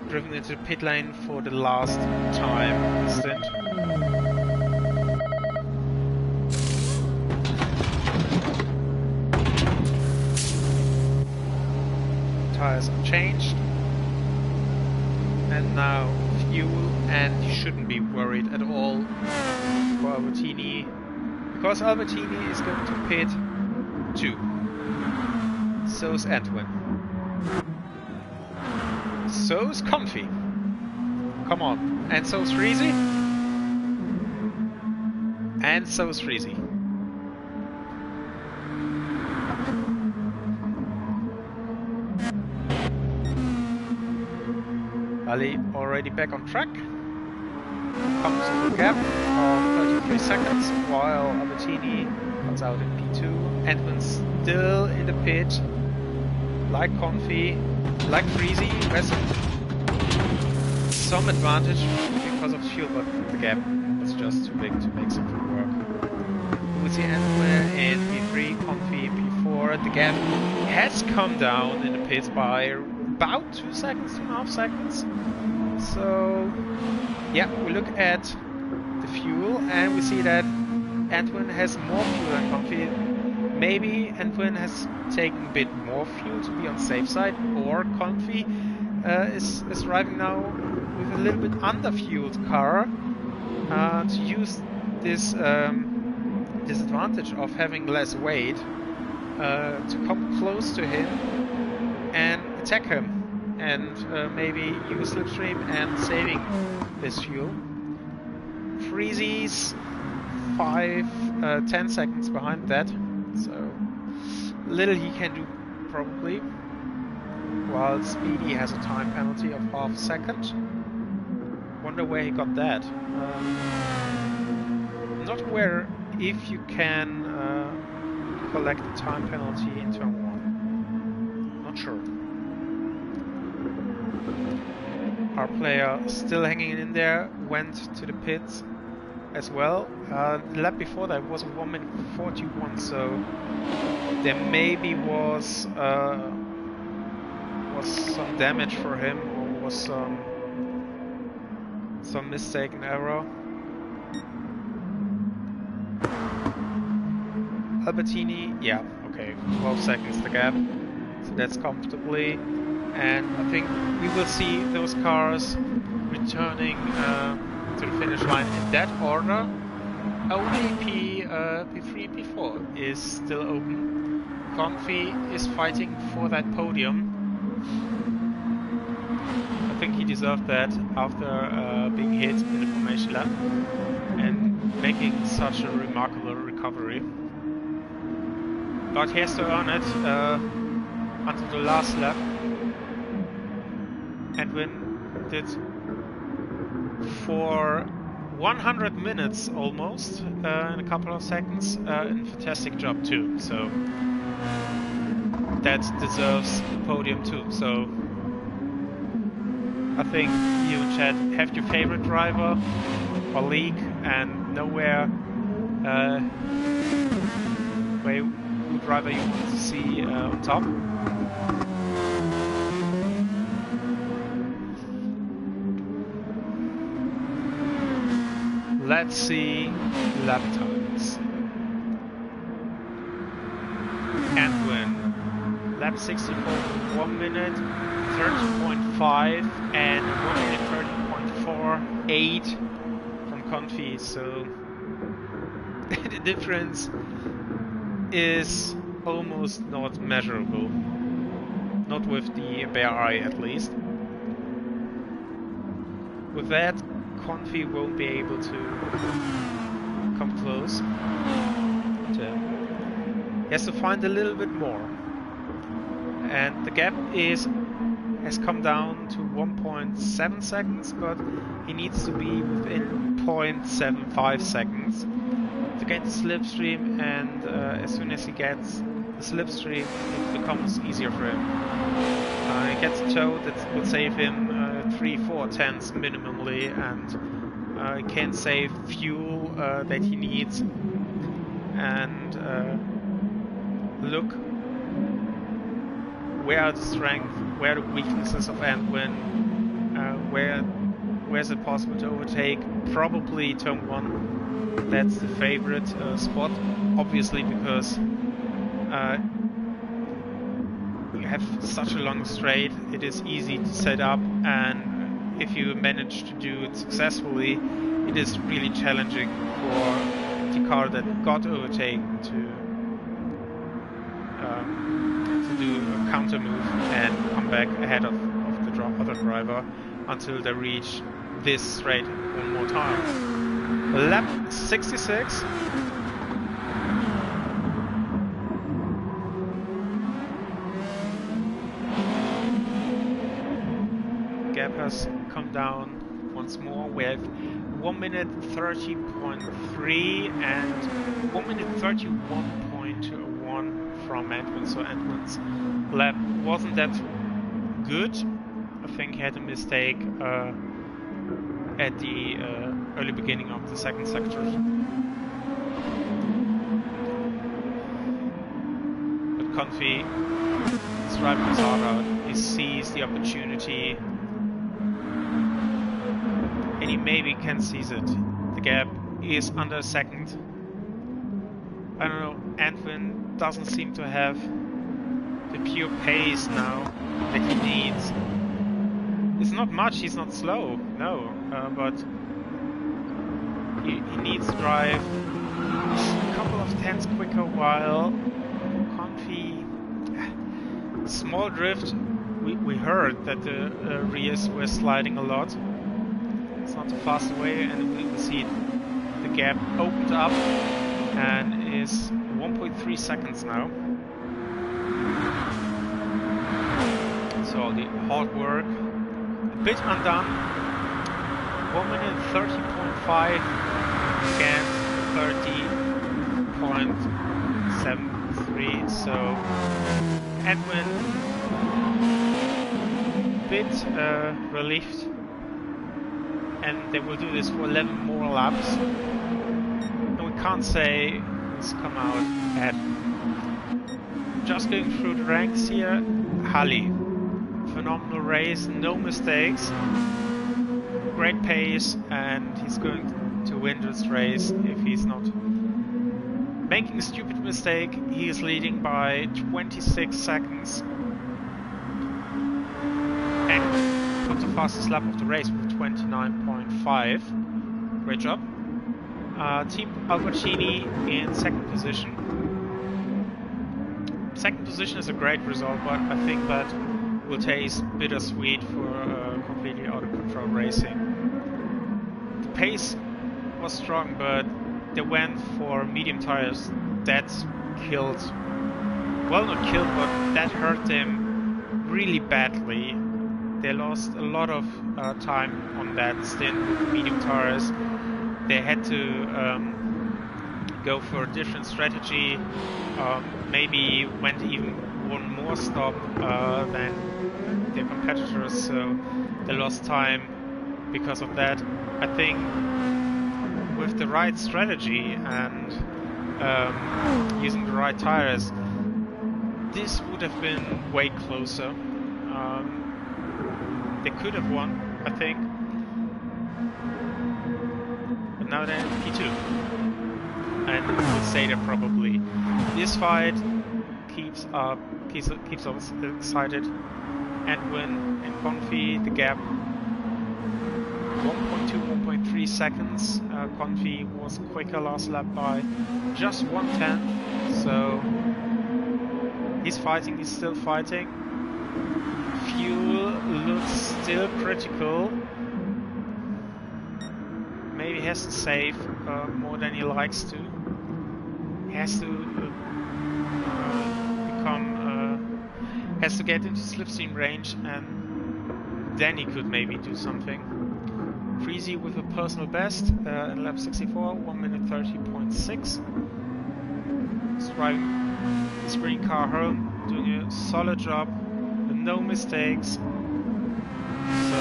driven into the pit lane for the last time in Stint. Tires are changed. And now fuel, and you shouldn't be worried at all for Albertini, because Albertini is going to pit 2. So is Edwin. So is Confi. Come on. And so is Freezy. And so is Freezy. Ali already back on track. Comes to the gap of 33 seconds, while Albertini comes out in P2. Edwin's still in the pit. Like Confi, like Freezy, has some advantage because of fuel, but the gap was just too big to make something work. We see Edwin in P3, Confi in P4. The gap has come down in the pits by about 2 seconds, 2.5 seconds. So, yeah, we look at the fuel and we see that Edwin has more fuel than Confi. Maybe Edwin has taken a bit more fuel to be on the safe side, or Confi is driving now with a little bit under-fueled car to use this disadvantage of having less weight to come close to him and attack him, and maybe use slipstream and saving this fuel. Freezy's 10 seconds behind that. So little he can do probably, while Speedy has a time penalty of half a second. Wonder where he got that. Not aware if you can collect the time penalty in turn 1. Not sure. Our player still hanging in there, went to the pits as well. The lap before that was 1 minute 41, so there maybe was some damage for him, or was some mistaken error. Albertini, yeah, okay, 12 seconds the gap, so that's comfortably, and I think we will see those cars returning to the finish line in that order. Only P3, P4 is still open. Confi is fighting for that podium. I think he deserved that after being hit in the formation lap and making such a remarkable recovery. But he has to earn it until the last lap. Edwin did for 100 minutes almost in a couple of seconds a fantastic job too, so that deserves the podium too. So I think you and Chad have your favorite driver or league and know where driver you want to see on top. Let's see lap times. Edwin lap 64 with 1 minute 30.5 and 1 minute 30.48 from Confi, so the difference is almost not measurable. Not with the bare eye, at least. With that, Confi won't be able to come close. But, he has to find a little bit more. And the gap has come down to 1.7 seconds, but he needs to be within 0.75 seconds to get the slipstream, and as soon as he gets the slipstream, it becomes easier for him. He gets a tow that will save him 3-4 tenths minimally, and he can save fuel that he needs. And look where are the strengths, where are the weaknesses of Antwin, where's it possible to overtake? Probably turn 1. That's the favorite spot, obviously, because you have such a long straight, it is easy to set up, and if you manage to do it successfully, it is really challenging for the car that got overtaken to do a counter move and come back ahead of the other driver until they reach this straight one more time. Lap 66. Gap has come down once more. We have 1 minute 30.3 and 1 minute 31.1 from Antwin, so Antwin's lap wasn't that good. I think he had a mistake at the early beginning of the second sector. But Confi is driving his heart out. He sees the opportunity and he maybe can seize it. The gap is under a second. I don't know, Antwin doesn't seem to have the pure pace now that he needs. It's not much, he's not slow, no, but he needs to drive a couple of tenths quicker, while Confi, small drift, we heard that the rears were sliding a lot. It's not the fast way, and we see the gap opened up and is 1.3 seconds now. So the hard work, a bit undone. 1 minute 30.5 against 30.73. So Antwin bit relieved, and they will do this for 11 more laps. And we can't say who's come out ahead. Just going through the ranks here, Halley. Phenomenal race, no mistakes, great pace, and he's going to win this race if he's not making a stupid mistake. He is leading by 26 seconds and got the fastest lap of the race with 29.5. Great job. Team Albertini in second position. Second position is a great result, but I think that will taste bittersweet for completely out of control racing. The pace was strong, but they went for medium tires. That killed, well, not killed, but that hurt them really badly. They lost a lot of time on that stint with medium tires. They had to go for a different strategy, maybe went even one more stop than their competitors, so they lost time because of that. I think with the right strategy and using the right tires, this would have been way closer. They could have won, I think, but now they're in P2, and we'll stay there probably. This fight, keeps us excited. Edwin and Confi, the gap 1.2, 1.3 seconds. Confi was quicker last lap by just 1/10, so he's fighting, he's still fighting. Fuel looks still critical. Maybe he has to save more than he likes to. He has to has to get into slipstream range, and then he could maybe do something. Freezy with a personal best in lap 64, 1 minute 30.6. He's driving his green car home, doing a solid job with no mistakes. So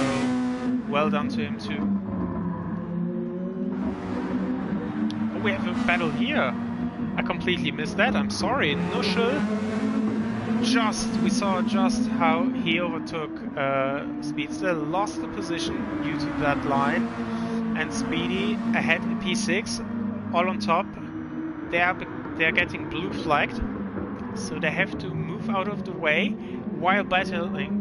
well done to him too. Oh, we have a battle here. I completely missed that. I'm sorry. Nuschel. We saw just how he overtook Speedster, lost the position due to that line, and Speedy ahead in P6, all on top. They are getting blue flagged, so they have to move out of the way while battling.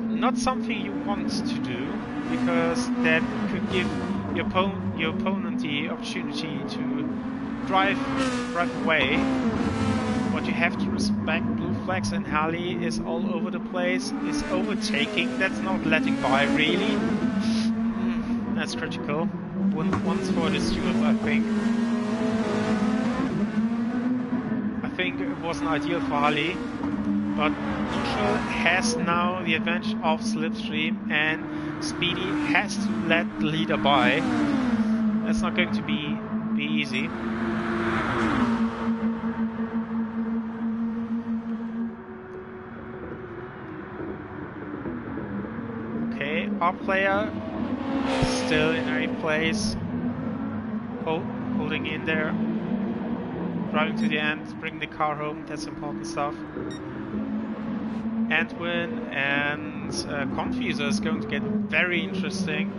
Not something you want to do, because that could give your opponent the opportunity to drive away. But you have to respect blue flags, and Harley is all over the place, is overtaking. That's not letting by, really. That's critical. Once for the stewards, I think. I think it wasn't ideal for Harley, but Neutral has now the advantage of slipstream, and Speedy has to let the leader by. That's not going to be easy. Our player still in 8th place, holding in there, driving to the end, bringing the car home. That's important stuff. Antwin and Confuser is going to get very interesting.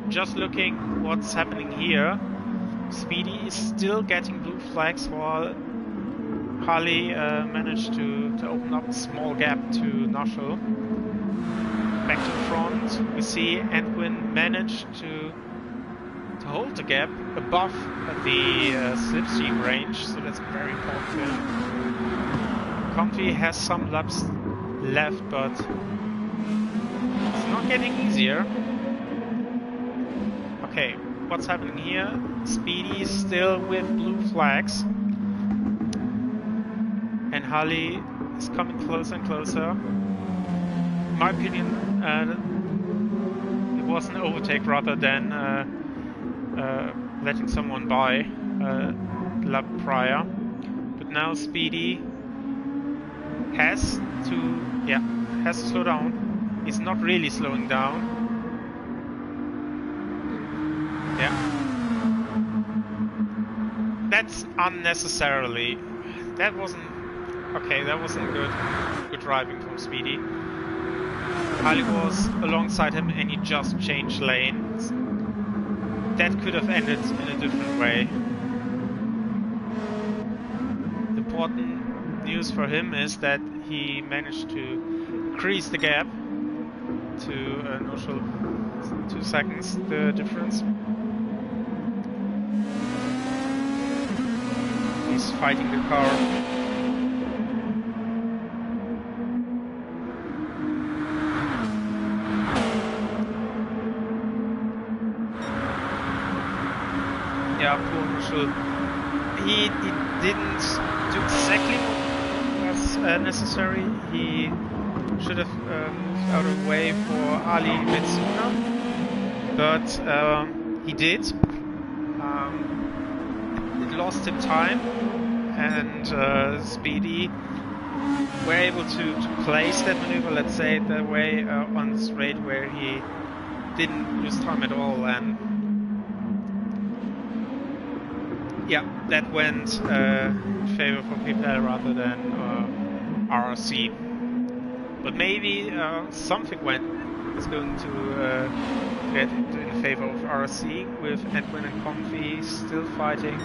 Just looking what's happening here, Speedy is still getting blue flags, while Harley managed to open up a small gap to Nuschel. Back to the front, we see Edwin managed to hold the gap above the slipstream range, so that's very important for him. Comfy has some laps left, but it's not getting easier. Okay, what's happening here? Speedy is still with blue flags, and Harley is coming closer and closer. In my opinion, it was an overtake rather than letting someone by the lap prior. But now Speedy has to slow down. He's not really slowing down. Yeah. That's unnecessarily. That wasn't good driving from Speedy. Harley was alongside him and he just changed lanes. That could have ended in a different way. The important news for him is that he managed to increase the gap to an initial 2 seconds, the difference. He's fighting the car. Yeah, poor Nuschel. He didn't do exactly what was necessary. He should have moved out of the way for Ali a bit sooner, but he did. It lost him time, and Speedy were able to place that maneuver, let's say it that way, on the straight where he didn't lose time at all, and yeah, that went in favor for Pipel rather than RRC. But maybe something is going to get in favor of RRC, with Edwin and Comfy still fighting.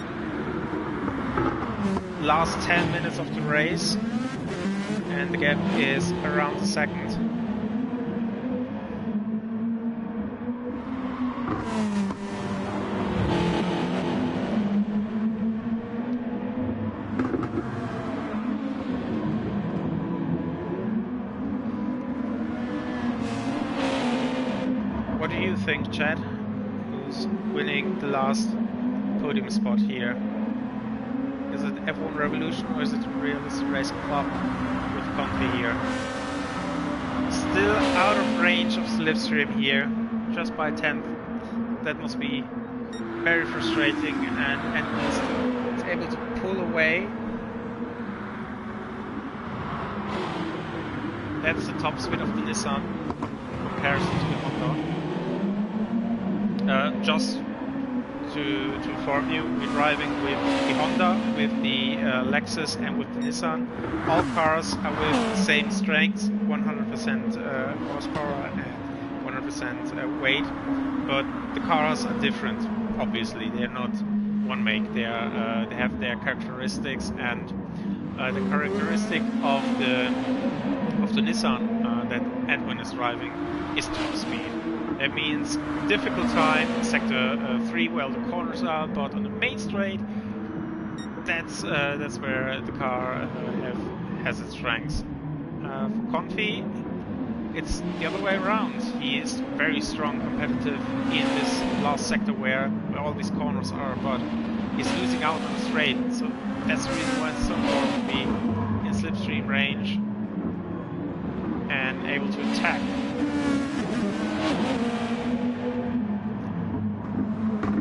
last 10 minutes of the race, and the gap is around a second. What do you think, Chad? Who's winning the last podium spot here? Is it F1 Revolution or is it Realistic Racing Club with Conti here? Still out of range of Slipstream here, just by 10th. That must be very frustrating, and he's able to pull away. That's the top speed of the Nissan in comparison to the Honda. Just to inform you, we're driving with the Honda, with the Lexus and with the Nissan. All cars are with the same strengths, 100% horsepower and 100% weight, but the cars are different. Obviously, they're not one make. They have their characteristics, and the characteristic of the Nissan that Edwin is driving is top speed. That means difficult time in sector 3 where the corners are, but on the main straight, that's where the car has its strengths. For Conti, it's the other way around. He is very strong, competitive in this last sector where all these corners are, but he's losing out on the straight. So that's the reason why it's so important to be in slipstream range and able to attack.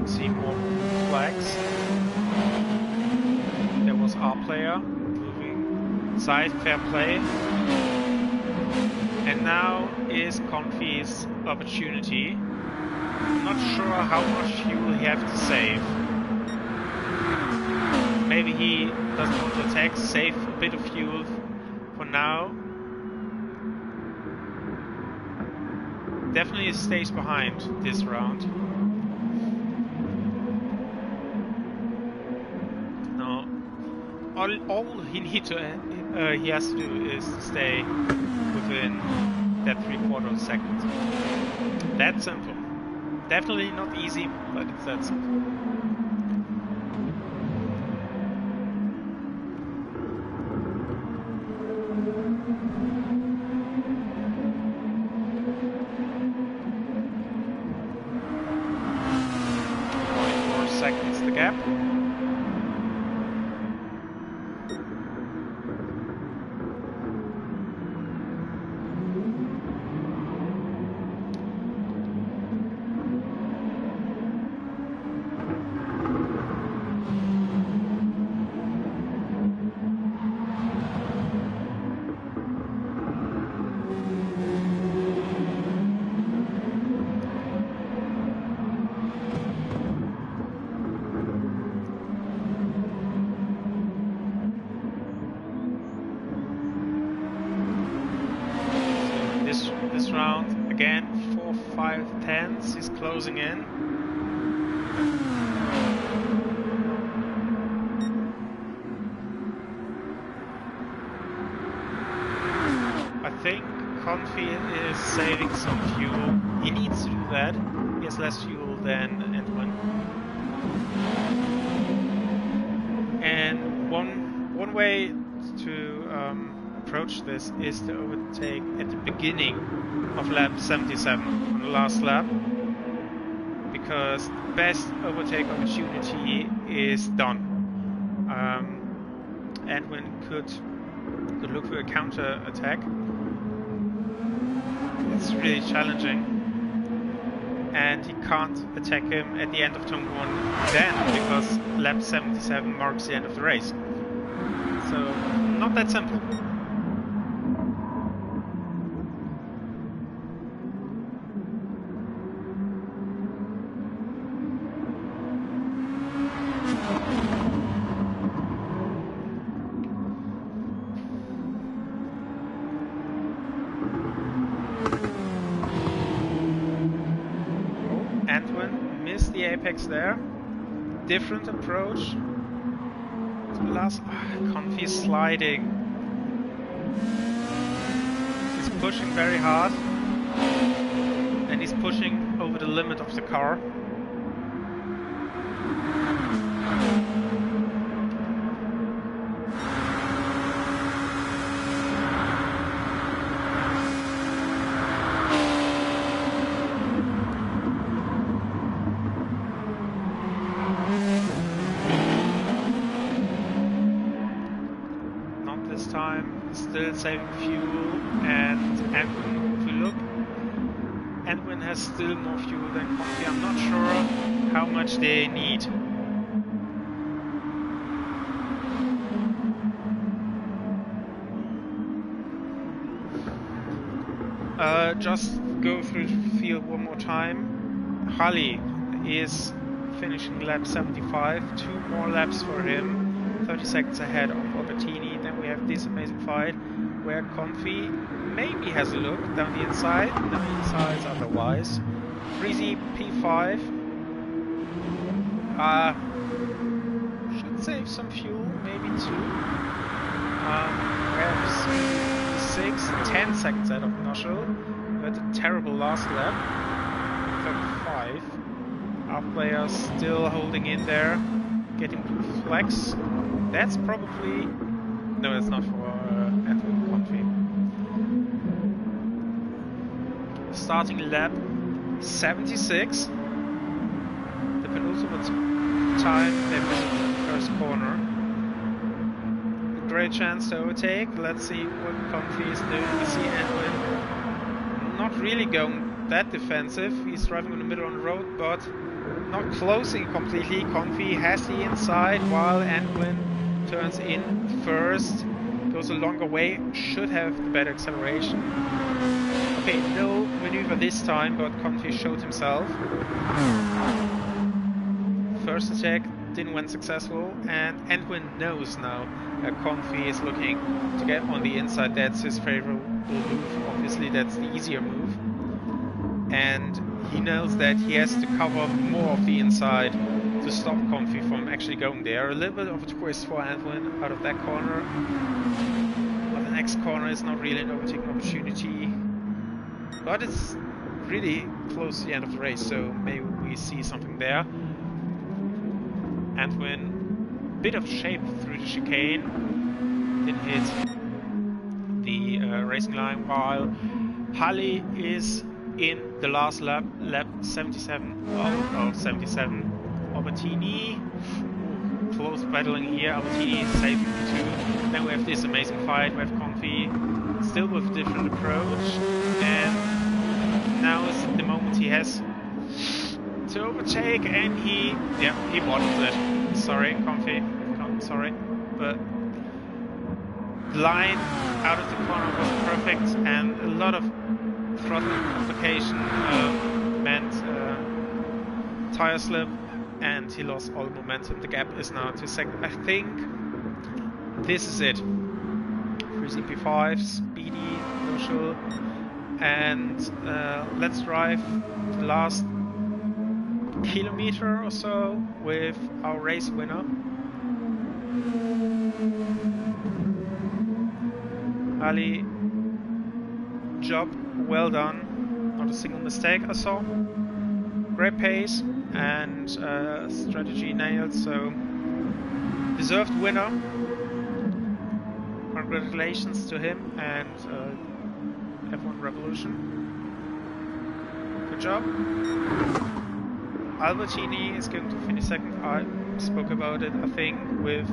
See more flags. There was our player moving inside, fair play. And now is Confi's opportunity. I'm not sure how much fuel he have to save. Maybe he doesn't want to attack, save a bit of fuel for now. Definitely stays behind this round. No, all he has to do is to stay within that 3/4 second. That's simple. Definitely not easy, but it's that simple. Seconds the gap. This round, again, 4, 5, 10s, he's closing in. I think Confi is saving some fuel. He needs to do that. He has less fuel than Edwin. And one way to approach this is to overtake at the beginning of lap 77 on the last lap, because the best overtake opportunity is done. Edwin could look for a counter attack. It's really challenging, and he can't attack him at the end of turn 1 then, because lap 77 marks the end of the race. So not that simple. Edwin missed the apex there. Different approach. last... Confi sliding. He's pushing very hard. And he's pushing over the limit of the car. Still saving fuel, and Edwin, if we look, Edwin has still more fuel than Confi. I'm not sure how much they need. Just go through the field one more time. Hali is finishing lap 75, 2 more laps for him, 30 seconds ahead of Albertini. Then we have this amazing fight where Confi maybe has a look down the inside, no insides otherwise. Freezy P5 should save some fuel, maybe 2. We have 6, 10 seconds out of Noshel. We had a terrible last lap, 35. Our players still holding in there, getting flex. That's probably... no, it's not for Edwin Confi. Starting lap 76. The penultimate time they made in the first corner. A great chance to overtake. Let's see what Confi is doing. We see Edwin not really going that defensive. He's driving in the middle on the road, but not closing completely. Confi has the inside while Edwin turns in first, goes a longer way, should have the better acceleration. Okay, no maneuver this time, but Confi showed himself. First attack didn't went successful, and Edwin knows now that Confi is looking to get on the inside. That's his favorable move. Obviously, that's the easier move. And he knows that he has to cover more of the inside to stop Confi from actually going there. A little bit of a twist for Edwin out of that corner. But the next corner is not really an overtaking opportunity. But it's really close to the end of the race, so maybe we see something there. Edwin, bit of shape through the chicane. Didn't hit the racing line, while Hali is in the last lap, lap 77 of 77. Albertini, close battling here. Albertini is saving too. Then we have this amazing fight. We have Confi still with a different approach, and now is the moment he has to overtake, and he bottled it. Sorry, Confi, sorry, but the line out of the corner was perfect, and a lot of throttle complication meant tire slip, and he lost all momentum. The gap is now 2 seconds. I think this is it. Freezy P5, speedy, neutral, and let's drive the last kilometer or so with our race winner. Ali, job well done, not a single mistake I saw. Great pace and strategy nailed, so deserved winner. Congratulations to him and F1 Revolution. Good job. Albertini is going to finish second. I spoke about it, I think, with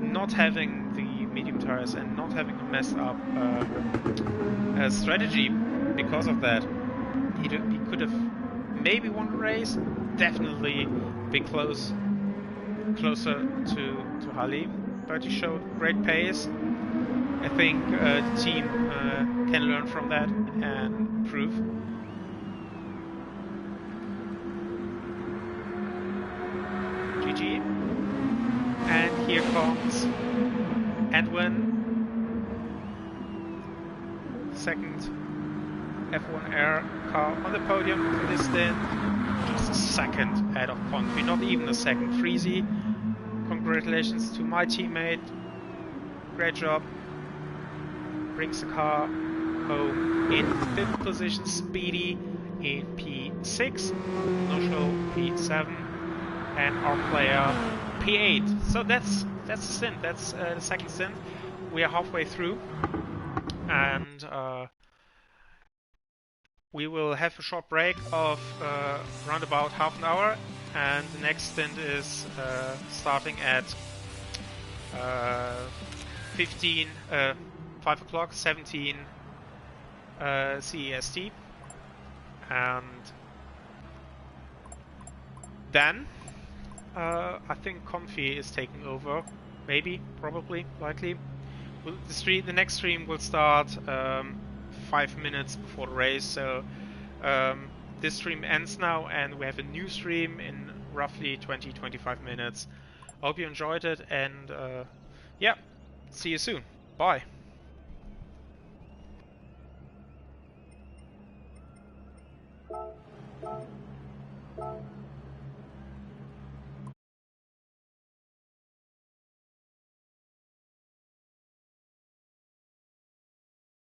not having the medium tires and not having a messed up strategy because of that. He could have maybe won the race, definitely be closer to Hali, but he showed great pace. I think the team can learn from that and improve. GG. And here comes Edwin, second F1 Air car on the podium for this stint. Just a second ahead of Confi, not even a second. Freezy Congratulations to my teammate. Great job. Brings the car home in 5th position. Speedy in P6. Notional P7. And our player P8. So that's the stint. That's the second stint. We are halfway through. And we will have a short break of around about half an hour, and the next stint is starting at 5 o'clock, 17 CEST, and then I think Comfy is taking over, maybe, probably, likely. The next stream will start 5 minutes before the race, so this stream ends now and we have a new stream in roughly 20-25 minutes. I hope you enjoyed it, and yeah, see you soon. Bye.